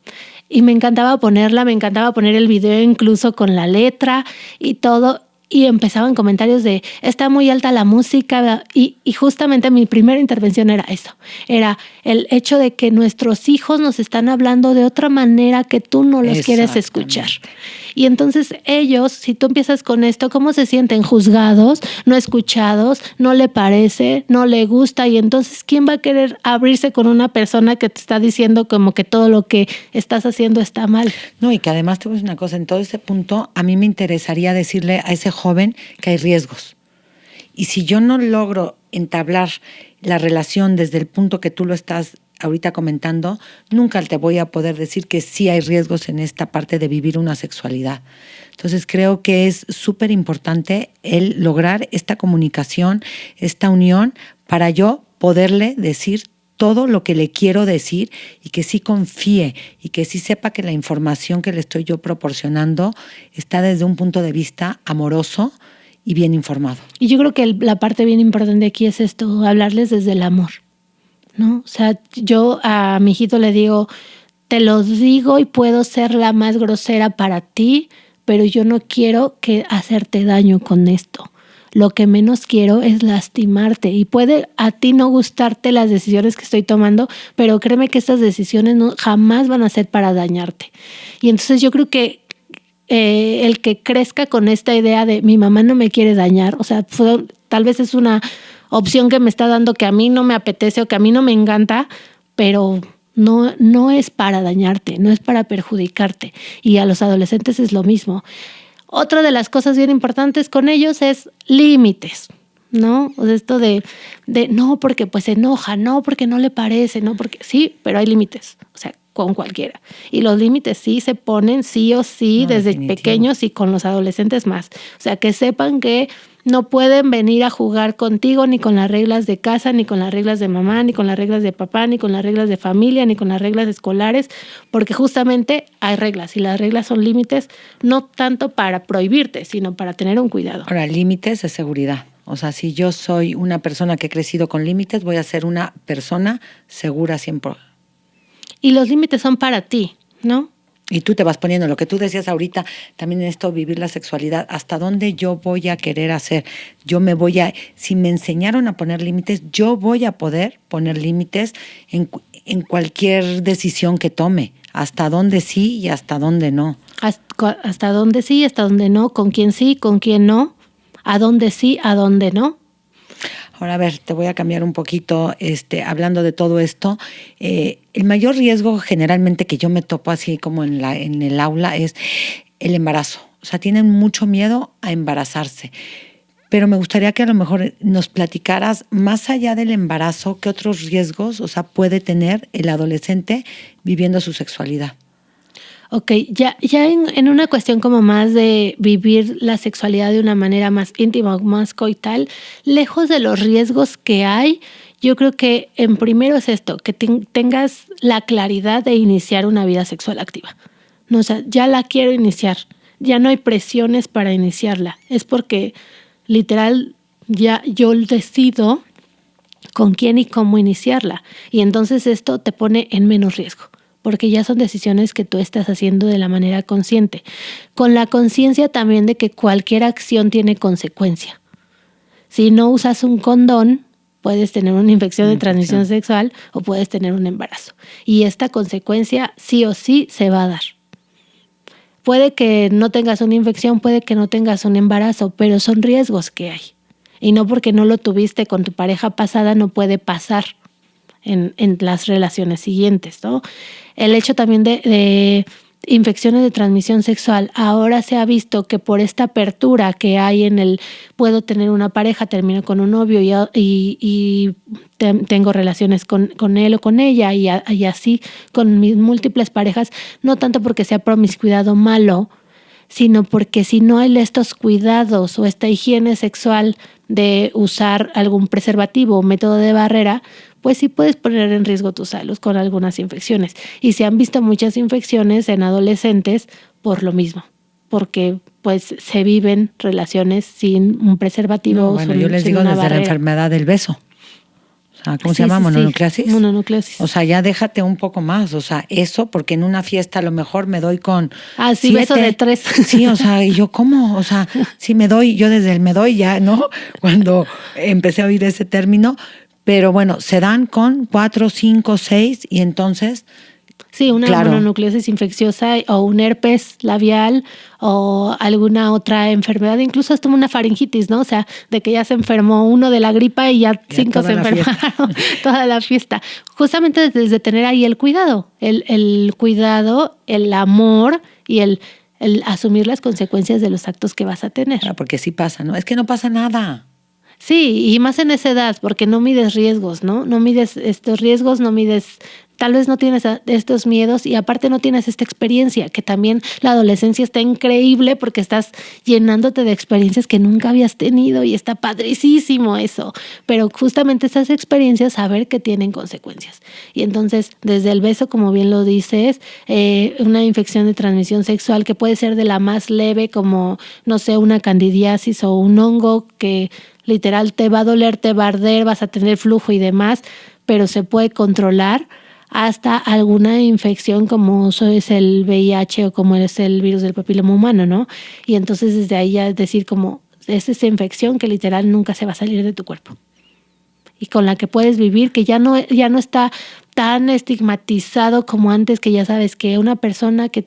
Y me encantaba ponerla, me encantaba poner el video incluso con la letra y todo. Y empezaban comentarios de, está muy alta la música. Y justamente mi primera intervención era eso. Era el hecho de que nuestros hijos nos están hablando de otra manera que tú no los quieres escuchar. Y entonces ellos, si tú empiezas con esto, ¿cómo se sienten? Juzgados, no escuchados, no le parece, no le gusta. Y entonces, ¿quién va a querer abrirse con una persona que te está diciendo como que todo lo que estás haciendo está mal? No, y que además te voy a decir una cosa, en todo ese punto a mí me interesaría decirle a ese joven que hay riesgos. Y si yo no logro entablar la relación desde el punto que tú lo estás ahorita comentando, nunca te voy a poder decir que sí hay riesgos en esta parte de vivir una sexualidad. Entonces creo que es súper importante el lograr esta comunicación, esta unión, para yo poderle decir todo lo que le quiero decir y que sí confíe y que sí sepa que la información que le estoy yo proporcionando está desde un punto de vista amoroso y bien informado. Y yo creo que la parte bien importante aquí es esto, hablarles desde el amor, ¿no? O sea, yo a mi hijito le digo, te lo digo y puedo ser la más grosera para ti, pero yo no quiero hacerte daño con esto. Lo que menos quiero es lastimarte y puede a ti no gustarte las decisiones que estoy tomando, pero créeme que estas decisiones jamás van a ser para dañarte. Y entonces yo creo que el que crezca con esta idea de mi mamá no me quiere dañar, o sea, tal vez es una opción que me está dando que a mí no me apetece o que a mí no me encanta, pero no es para dañarte, no es para perjudicarte. Y a los adolescentes es lo mismo. Otra de las cosas bien importantes con ellos es límites, ¿no? O sea, esto de no porque pues se enoja, no porque no le parece, no porque sí, pero hay límites, o sea, con cualquiera. Y los límites sí se ponen sí o sí desde pequeños y con los adolescentes más. O sea, que sepan que no pueden venir a jugar contigo ni con las reglas de casa, ni con las reglas de mamá, ni con las reglas de papá, ni con las reglas de familia, ni con las reglas escolares, porque justamente hay reglas y las reglas son límites, no tanto para prohibirte, sino para tener un cuidado. Ahora, límites de seguridad. O sea, si yo soy una persona que he crecido con límites, voy a ser una persona segura siempre. Y los límites son para ti, ¿no? Y tú te vas poniendo, lo que tú decías ahorita, también en esto, vivir la sexualidad, hasta dónde yo voy a querer hacer. Si me enseñaron a poner límites, yo voy a poder poner límites en cualquier decisión que tome. Hasta dónde sí y hasta dónde no. Hasta dónde sí, hasta dónde no, con quién sí, con quién no, a dónde sí, a dónde no. Ahora, a ver, te voy a cambiar un poquito, hablando de todo esto. El mayor riesgo generalmente que yo me topo así como en el aula es el embarazo. O sea, tienen mucho miedo a embarazarse. Pero me gustaría que a lo mejor nos platicaras, más allá del embarazo, ¿qué otros riesgos, o sea, puede tener el adolescente viviendo su sexualidad? Ok, ya en una cuestión como más de vivir la sexualidad de una manera más íntima, más coital, lejos de los riesgos que hay, yo creo que en primero es esto, que tengas la claridad de iniciar una vida sexual activa. No, o sea, ya la quiero iniciar, ya no hay presiones para iniciarla, es porque literal ya yo decido con quién y cómo iniciarla. Y entonces esto te pone en menos riesgo. porque ya son decisiones que tú estás haciendo de la manera consciente, con la conciencia también de que cualquier acción tiene consecuencia. Si no usas un condón, puedes tener una infección de transmisión sexual o puedes tener un embarazo. Y esta consecuencia sí o sí se va a dar. Puede que no tengas una infección, puede que no tengas un embarazo, pero son riesgos que hay. Y no porque no lo tuviste con tu pareja pasada no puede pasar en las relaciones siguientes, ¿no? El hecho también de infecciones de transmisión sexual, ahora se ha visto que por esta apertura que hay en el puedo tener una pareja, termino con un novio y tengo relaciones con él o con ella y así con mis múltiples parejas, no tanto porque sea promiscuidad o malo, sino porque si no hay estos cuidados o esta higiene sexual de usar algún preservativo o método de barrera, pues sí puedes poner en riesgo tu salud con algunas infecciones. Y se han visto muchas infecciones en adolescentes por lo mismo, porque pues se viven relaciones sin un preservativo. No, bueno, yo les digo desde barrera. La enfermedad del beso. O sea, ¿cómo se llama? ¿Mononucleosis? Sí. Mononucleosis. O sea, ya déjate un poco más. O sea, eso, porque en una fiesta a lo mejor me doy con 7. Beso de 3. Sí, o sea, ¿y yo cómo? O sea, sí me doy, yo desde el me doy ya, ¿no? Cuando empecé a oír ese término. Pero bueno, se dan con 4, 5, 6 y entonces... Sí, una mononucleosis infecciosa o un herpes labial o alguna otra enfermedad, incluso hasta una faringitis, ¿no? O sea, de que ya se enfermó uno de la gripa y ya 5 se enfermaron toda la fiesta. Justamente desde tener ahí el cuidado, el cuidado, el amor y el asumir las consecuencias de los actos que vas a tener. Claro, porque sí pasa, ¿no? Es que no pasa nada. Sí, y más en esa edad, porque no mides riesgos, ¿no? No mides estos riesgos, no mides, tal vez no tienes estos miedos y aparte no tienes esta experiencia, que también la adolescencia está increíble porque estás llenándote de experiencias que nunca habías tenido y está padricísimo eso. Pero justamente esas experiencias, saber que tienen consecuencias. Y entonces, desde el beso, como bien lo dices, una infección de transmisión sexual que puede ser de la más leve, como, no sé, una candidiasis o un hongo que literal te va a doler, te va a arder, vas a tener flujo y demás, pero se puede controlar, hasta alguna infección como eso es el VIH o como es el virus del papiloma humano, ¿no? Y entonces desde ahí ya decir como es esa infección que literal nunca se va a salir de tu cuerpo y con la que puedes vivir, que ya no está tan estigmatizado como antes, que ya sabes que una persona que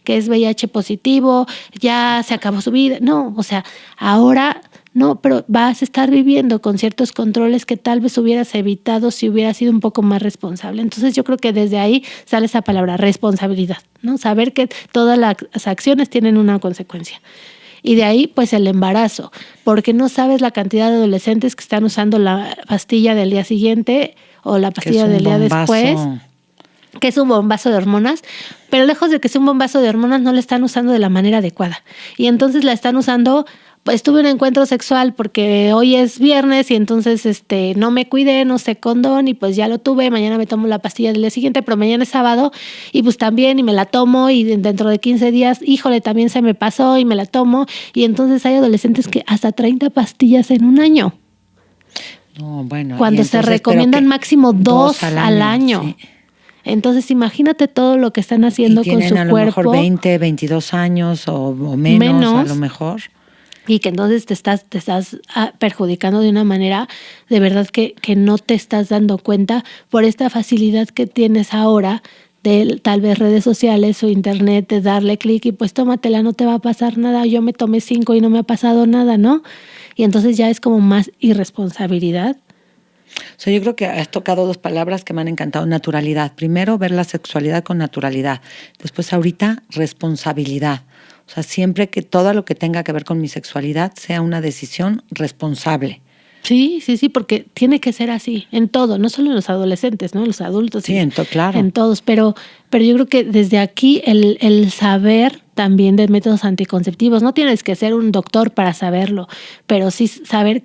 es VIH positivo ya se acabó su vida. No, o sea, ahora no, pero vas a estar viviendo con ciertos controles que tal vez hubieras evitado si hubieras sido un poco más responsable. Entonces yo creo que desde ahí sale esa palabra, responsabilidad, ¿no? Saber que todas las acciones tienen una consecuencia. Y de ahí, pues, el embarazo, porque no sabes la cantidad de adolescentes que están usando la pastilla del día siguiente o la pastilla del día después, que es un bombazo de hormonas, pero lejos de que sea un bombazo de hormonas, no la están usando de la manera adecuada. Y entonces la están usando... Pues tuve un encuentro sexual porque hoy es viernes y entonces no me cuidé, no usé condón y pues ya lo tuve, mañana me tomo la pastilla del día siguiente, pero mañana es sábado y pues también y me la tomo y dentro de 15 días, híjole, también se me pasó y me la tomo y entonces hay adolescentes que hasta 30 pastillas en un año. No, bueno. Cuando entonces, se recomiendan máximo 2 al año. Sí. Entonces imagínate todo lo que están haciendo con su cuerpo. Tienen a lo mejor 20, 22 años o menos a lo mejor. Y que entonces te estás perjudicando de una manera de verdad que no te estás dando cuenta por esta facilidad que tienes ahora de tal vez redes sociales o internet, de darle clic y pues tómatela, no te va a pasar nada. Yo me tomé 5 y no me ha pasado nada, ¿no? Y entonces ya es como más irresponsabilidad. O sea, yo creo que has tocado 2 palabras que me han encantado. Naturalidad. Primero, ver la sexualidad con naturalidad. Después, ahorita, responsabilidad. O sea, siempre que todo lo que tenga que ver con mi sexualidad sea una decisión responsable. Sí, porque tiene que ser así en todo, no solo en los adolescentes, ¿no? Los adultos. Sí, claro. En todos, pero yo creo que desde aquí el saber también de métodos anticonceptivos, no tienes que ser un doctor para saberlo, pero sí saber,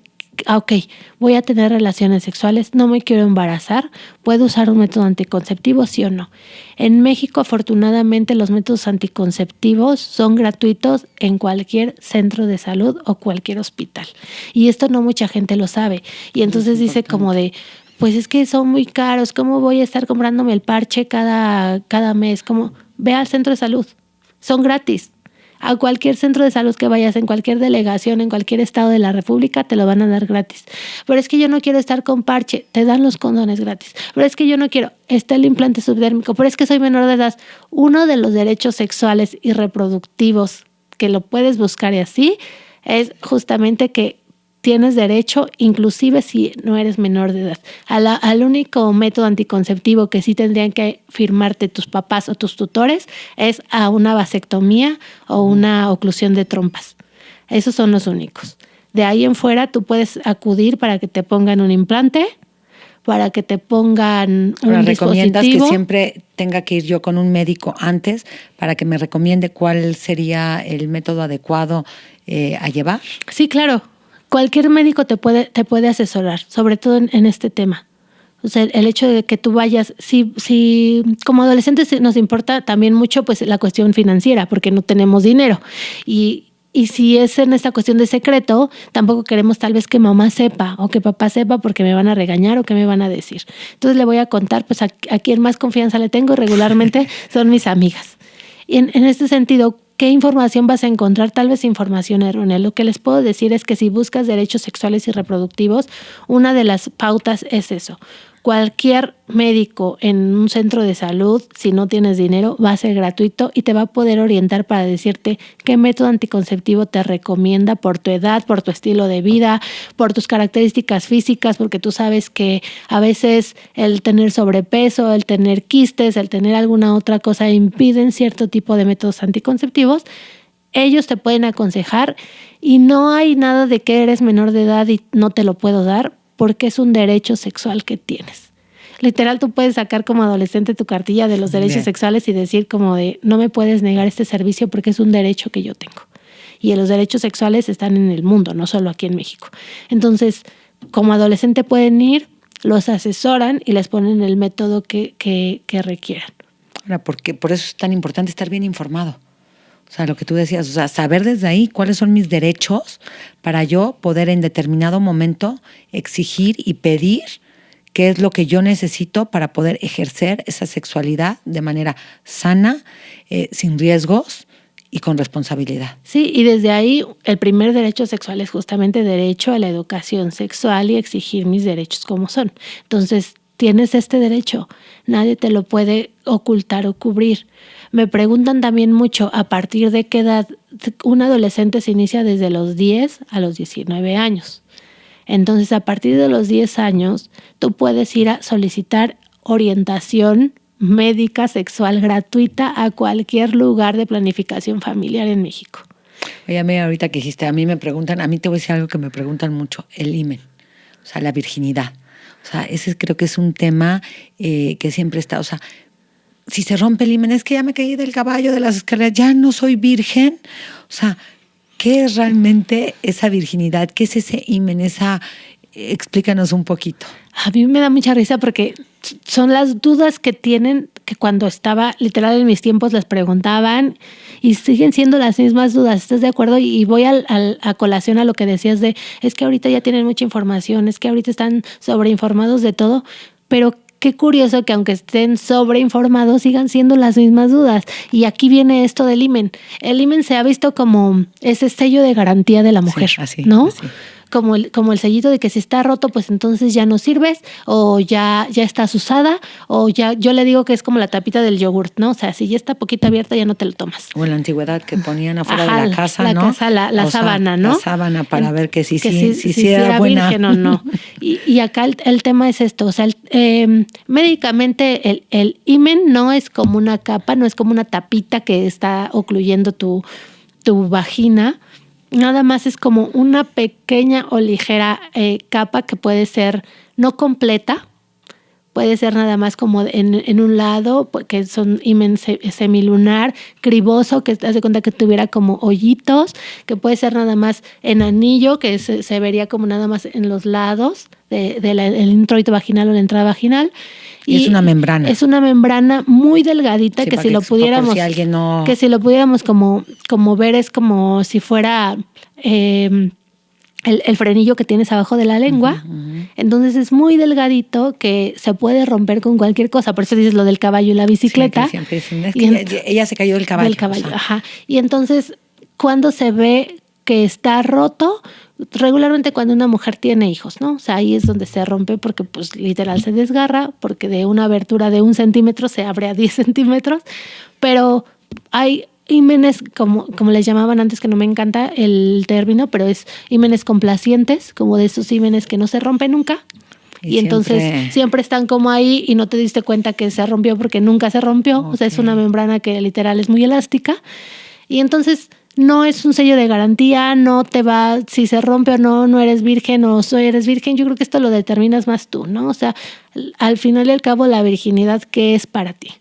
ok, voy a tener relaciones sexuales, no me quiero embarazar, ¿puedo usar un método anticonceptivo, sí o no? En México, afortunadamente, los métodos anticonceptivos son gratuitos en cualquier centro de salud o cualquier hospital. Y esto no mucha gente lo sabe. Y entonces dice como de, pues es que son muy caros, ¿cómo voy a estar comprándome el parche cada mes? Como, ve al centro de salud, son gratis. A cualquier centro de salud que vayas, en cualquier delegación, en cualquier estado de la República, te lo van a dar gratis. Pero es que yo no quiero estar con parche, te dan los condones gratis. Pero es que yo no quiero, está el implante subdérmico, pero es que soy menor de edad. Uno de los derechos sexuales y reproductivos que lo puedes buscar y así, es justamente que tienes derecho, inclusive si no eres menor de edad. Al único método anticonceptivo que sí tendrían que firmarte tus papás o tus tutores es a una vasectomía o una oclusión de trompas. Esos son los únicos. De ahí en fuera tú puedes acudir para que te pongan un implante, para que te pongan un ¿Recomiendas dispositivo? que siempre tenga que ir yo con un médico antes para que me recomiende cuál sería el método adecuado a llevar? Sí, claro. Cualquier médico te puede asesorar, sobre todo en este tema. O sea, el hecho de que tú vayas, si como adolescentes nos importa también mucho pues la cuestión financiera, porque no tenemos dinero. Y si es en esta cuestión de secreto, tampoco queremos tal vez que mamá sepa o que papá sepa porque me van a regañar o que me van a decir. Entonces le voy a contar pues a quien más confianza le tengo regularmente son mis amigas. Y en este sentido, ¿qué información vas a encontrar? Tal vez información errónea. Lo que les puedo decir es que si buscas derechos sexuales y reproductivos, una de las pautas es eso. Cualquier médico en un centro de salud, si no tienes dinero, va a ser gratuito y te va a poder orientar para decirte qué método anticonceptivo te recomienda por tu edad, por tu estilo de vida, por tus características físicas, porque tú sabes que a veces el tener sobrepeso, el tener quistes, el tener alguna otra cosa impiden cierto tipo de métodos anticonceptivos. Ellos te pueden aconsejar y no hay nada de que eres menor de edad y no te lo puedo dar, porque es un derecho sexual que tienes. Literal, tú puedes sacar como adolescente tu cartilla de los derechos sexuales y decir como de no me puedes negar este servicio porque es un derecho que yo tengo. Y los derechos sexuales están en el mundo, no solo aquí en México. Entonces, como adolescente pueden ir, los asesoran y les ponen el método que requieran. Ahora, porque por eso es tan importante estar bien informado. O sea, lo que tú decías, o sea, saber desde ahí cuáles son mis derechos para yo poder en determinado momento exigir y pedir qué es lo que yo necesito para poder ejercer esa sexualidad de manera sana, sin riesgos y con responsabilidad. Sí, y desde ahí el primer derecho sexual es justamente derecho a la educación sexual y exigir mis derechos como son. Entonces, tienes este derecho, nadie te lo puede ocultar o cubrir. Me preguntan también mucho a partir de qué edad un adolescente se inicia desde los 10 a los 19 años. Entonces, a partir de los 10 años, tú puedes ir a solicitar orientación médica sexual gratuita a cualquier lugar de planificación familiar en México. Oye, mira, ahorita que dijiste, a mí me preguntan, a mí te voy a decir algo que me preguntan mucho, el himen, o sea, la virginidad. O sea, ese creo que es un tema que siempre está, o sea, si se rompe el himen, es que ya me caí del caballo de las escaleras, ya no soy virgen. O sea, ¿qué es realmente esa virginidad? ¿Qué es ese himen? Explícanos un poquito. A mí me da mucha risa porque son las dudas que tienen, que cuando estaba literal en mis tiempos les preguntaban y siguen siendo las mismas dudas. ¿Estás de acuerdo? Y voy a colación a lo que decías de, es que ahorita ya tienen mucha información, es que ahorita están sobreinformados de todo, pero qué curioso que aunque estén sobreinformados sigan siendo las mismas dudas. Y aquí viene esto del himen. El himen se ha visto como ese sello de garantía de la mujer, sí, así, ¿no? Así. Como el sellito de que si está roto, pues entonces ya no sirves, o ya estás usada, o ya, yo le digo que es como la tapita del yogurt, ¿no? O sea, si ya está poquito abierta, ya no te lo tomas. O en la antigüedad que ponían afuera de la casa, ¿no? La sábana, ¿no? La sábana para ver que si era buena. Virgen o no. Y acá el tema es esto, o sea, médicamente el himen no es como una capa, no es como una tapita que está ocluyendo tu vagina. Nada más es como una pequeña o ligera capa que puede ser no completa, puede ser nada más como en un lado, que son himen semilunar, criboso, que te das cuenta que tuviera como hoyitos, que puede ser nada más en anillo, que se vería como nada más en los lados del introito vaginal o la entrada vaginal. Y es una membrana. Es una membrana muy delgadita, sí, que si lo pudiéramos, si alguien no... que si lo pudiéramos como ver es como si fuera el frenillo que tienes abajo de la lengua. Entonces es muy delgadito que se puede romper con cualquier cosa. Por eso dices lo del caballo y la bicicleta. Sí, siempre dicen, es que ella se cayó del caballo. Del caballo, ajá. Y entonces, cuando se ve que está roto, regularmente cuando una mujer tiene hijos, ¿no? O sea, ahí es donde se rompe porque pues literal se desgarra, porque de una abertura de 1 centímetro se abre a 10 centímetros, pero hay ímenes, como les llamaban antes, que no me encanta el término, pero es ímenes complacientes, como de esos ímenes que no se rompen nunca. Y entonces siempre están como ahí y no te diste cuenta que se rompió porque nunca se rompió. Okay. O sea, es una membrana que literal es muy elástica. Y entonces no es un sello de garantía, no te va, si se rompe o no eres virgen o eres virgen. Yo creo que esto lo determinas más tú, ¿no? O sea, al final y al cabo, la virginidad, ¿qué es para ti?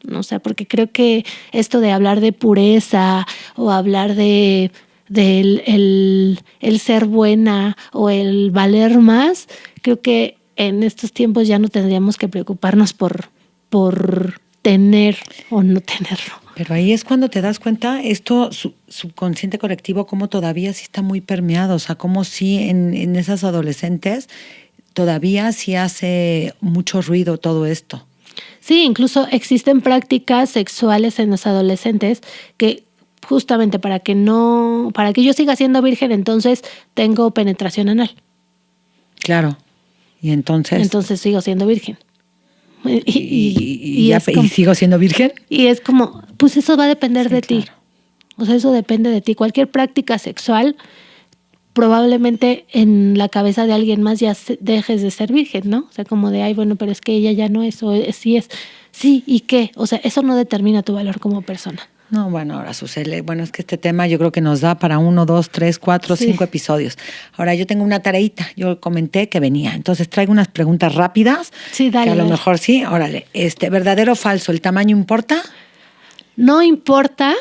¿No? O sea, porque creo que esto de hablar de pureza o hablar de el ser buena o el valer más, creo que en estos tiempos ya no tendríamos que preocuparnos por tener o no tenerlo. Pero ahí es cuando te das cuenta, esto subconsciente colectivo, cómo todavía sí está muy permeado, o sea, cómo sí en esas adolescentes todavía sí hace mucho ruido todo esto. Sí, incluso existen prácticas sexuales en los adolescentes que justamente para que yo siga siendo virgen, entonces tengo penetración anal. Claro. Y entonces sigo siendo virgen. ¿Y sigo siendo virgen? Y es como, pues eso va a depender de ti. O sea, eso depende de ti. Cualquier práctica sexual, probablemente en la cabeza de alguien más ya dejes de ser virgen, ¿no? O sea, como de, ay, bueno, pero es que ella ya no es, o sí es. Sí, ¿y qué? O sea, eso no determina tu valor como persona. No, bueno, ahora Susele, bueno, es que este tema yo creo que nos da para 1, 2, 3, 4, 5 episodios. Ahora, yo tengo una tareita, yo comenté que venía, entonces traigo unas preguntas rápidas. Sí, dale. Que a lo mejor sí, órale. ¿Verdadero o falso? ¿El tamaño importa? No importa,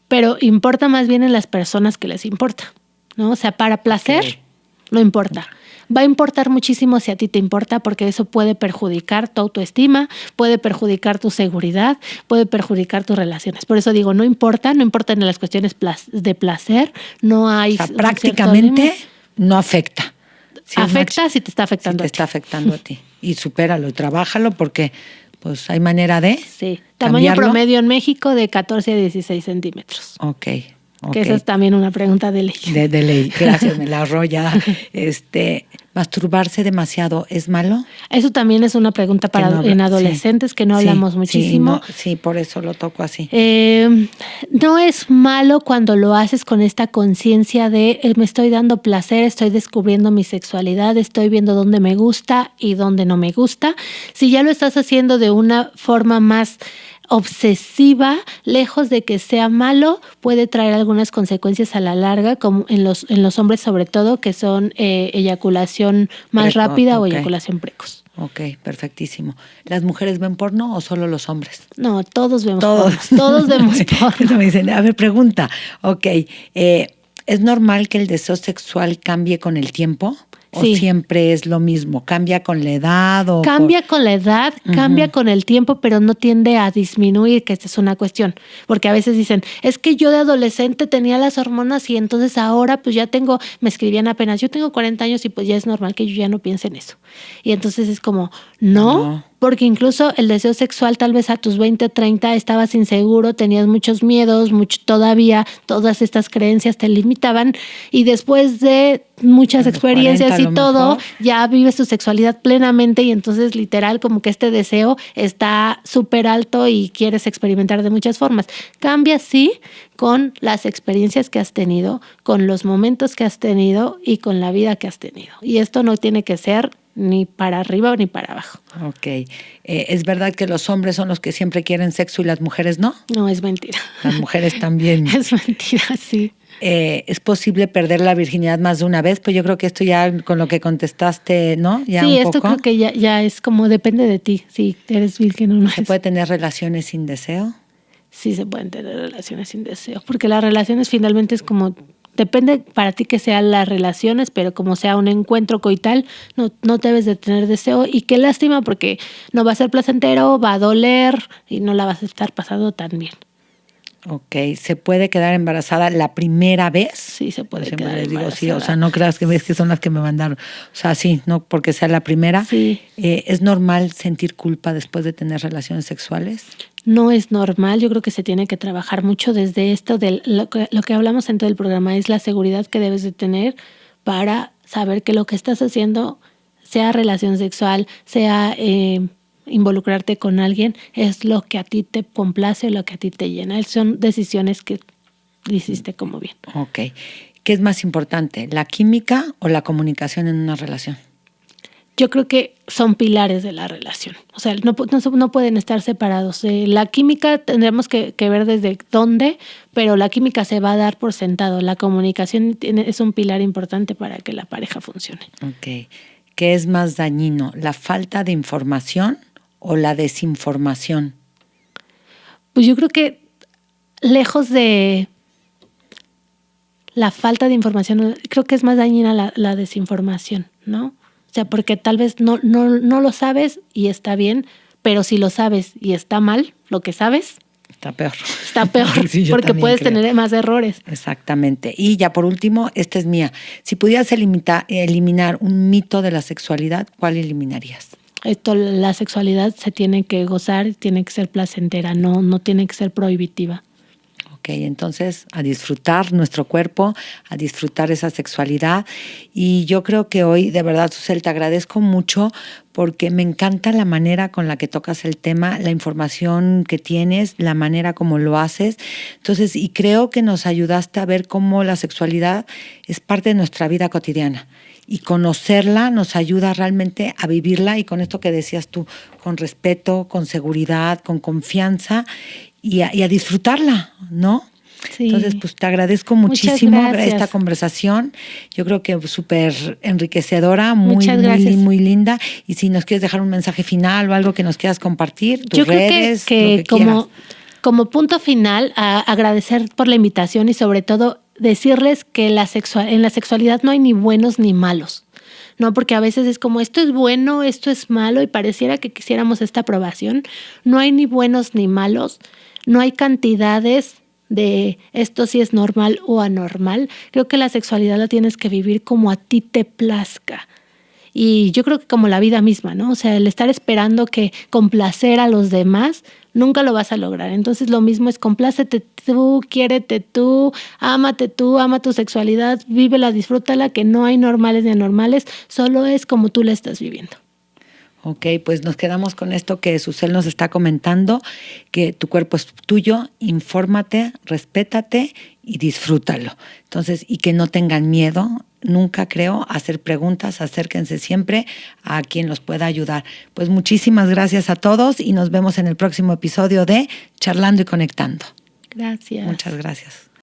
pero importa más bien en las personas que les importa, ¿no? O sea, para placer, no importa. Va a importar muchísimo si a ti te importa, porque eso puede perjudicar tu autoestima, puede perjudicar tu seguridad, puede perjudicar tus relaciones. Por eso digo, no importa en las cuestiones de placer, no hay... O sea, prácticamente no afecta. Afecta si te está afectando a ti. Si te está afectando a ti. Y supéralo, trabájalo, porque pues hay manera de... Sí, tamaño promedio en México de 14 a 16 centímetros. Ok. Que esa es también una pregunta de ley. De ley, gracias, me la arrolla. ¿Masturbarse demasiado es malo? Eso también es una pregunta en adolescentes que no hablamos muchísimo. Sí, por eso lo toco así. No es malo cuando lo haces con esta conciencia de me estoy dando placer, estoy descubriendo mi sexualidad, estoy viendo dónde me gusta y dónde no me gusta. Si ya lo estás haciendo de una forma más obsesiva, lejos de que sea malo, puede traer algunas consecuencias a la larga, como en los hombres sobre todo, que son eyaculación más rápida o eyaculación precoz. Ok, perfectísimo. ¿Las mujeres ven porno o solo los hombres? No, todos vemos porno. Todos vemos porno. Me dicen, a ver, pregunta. Ok, ¿es normal que el deseo sexual cambie con el tiempo? ¿O siempre es lo mismo? ¿Cambia con la edad? Cambia con la edad, cambia con el tiempo, pero no tiende a disminuir, que esta es una cuestión. Porque a veces dicen, es que yo de adolescente tenía las hormonas y entonces ahora pues ya me escribían apenas, yo tengo 40 años y pues ya es normal que yo ya no piense en eso. Y entonces es como, no. Porque incluso el deseo sexual tal vez a tus 20, 30 estabas inseguro, tenías muchos miedos, todavía todas estas creencias te limitaban y después de muchas experiencias y todo, ya vives tu sexualidad plenamente y entonces literal como que este deseo está súper alto y quieres experimentar de muchas formas. Cambia sí con las experiencias que has tenido, con los momentos que has tenido y con la vida que has tenido. Y esto no tiene que ser ni para arriba ni para abajo. Ok. ¿Es verdad que los hombres son los que siempre quieren sexo y las mujeres no? No, es mentira. Las mujeres también. Es mentira, sí. ¿Es posible perder la virginidad más de una vez? Pues yo creo que esto ya con lo que contestaste, ¿no? Ya sí, un esto poco. Creo que ya es como depende de ti, si eres virgen o no. ¿Se puede tener relaciones sin deseo? Sí, se pueden tener relaciones sin deseo, porque las relaciones finalmente es como... Depende para ti que sean las relaciones, pero como sea un encuentro coital, no debes de tener deseo. Y qué lástima, porque no va a ser placentero, va a doler y no la vas a estar pasando tan bien. Ok, ¿se puede quedar embarazada la primera vez? Sí, se puede Siempre quedar les digo embarazada. sí, o sea, no creas que ves que son las que me mandaron. O sea, sí, no porque sea la primera. Sí. ¿Es normal sentir culpa después de tener relaciones sexuales? No es normal, yo creo que se tiene que trabajar mucho desde esto, de lo que hablamos en todo el programa, es la seguridad que debes de tener para saber que lo que estás haciendo, sea relación sexual, sea involucrarte con alguien, es lo que a ti te complace o lo que a ti te llena. Son decisiones que hiciste como bien. Ok. ¿Qué es más importante, la química o la comunicación en una relación? Yo creo que son pilares de la relación. O sea, no pueden estar separados. La química tendremos que ver desde dónde, pero la química se va a dar por sentado. La comunicación es un pilar importante para que la pareja funcione. Ok. ¿Qué es más dañino, la falta de información o la desinformación? Pues yo creo que lejos de la falta de información, creo que es más dañina la desinformación, ¿no? O sea, porque tal vez no lo sabes y está bien, pero si lo sabes y está mal, lo que sabes está peor. Está peor, sí, porque puedes tener más errores. Exactamente. Y ya por último, esta es mía. Si pudieras eliminar un mito de la sexualidad, ¿cuál eliminarías? La sexualidad se tiene que gozar, tiene que ser placentera, no tiene que ser prohibitiva. Ok, entonces a disfrutar nuestro cuerpo, a disfrutar esa sexualidad. Y yo creo que hoy, de verdad, Susel, te agradezco mucho porque me encanta la manera con la que tocas el tema, la información que tienes, la manera como lo haces. Entonces, y creo que nos ayudaste a ver cómo la sexualidad es parte de nuestra vida cotidiana. Y conocerla nos ayuda realmente a vivirla y con esto que decías tú, con respeto, con seguridad, con confianza y a disfrutarla, ¿no? Sí. Entonces, pues te agradezco muchísimo esta conversación. Yo creo que súper enriquecedora, muy linda. Y si nos quieres dejar un mensaje final o algo que nos quieras compartir, tus redes, que como punto final, agradecer por la invitación y sobre todo decirles que en la sexualidad no hay ni buenos ni malos. No, porque a veces es como esto es bueno, esto es malo y pareciera que quisiéramos esta aprobación. No hay ni buenos ni malos, no hay cantidades de esto sí es normal o anormal. Creo que la sexualidad la tienes que vivir como a ti te plazca. Y yo creo que como la vida misma, ¿no? O sea, el estar esperando que complacer a los demás, nunca lo vas a lograr. Entonces lo mismo es complácete tú, quiérete tú, ama tu sexualidad, vívela, disfrútala, que no hay normales ni anormales, solo es como tú la estás viviendo. Ok, pues nos quedamos con esto que Susel nos está comentando, que tu cuerpo es tuyo, infórmate, respétate y disfrútalo. Entonces, y que no tengan miedo, nunca creo, a hacer preguntas, acérquense siempre a quien los pueda ayudar. Pues muchísimas gracias a todos y nos vemos en el próximo episodio de Charlando y Conectando. Gracias. Muchas gracias.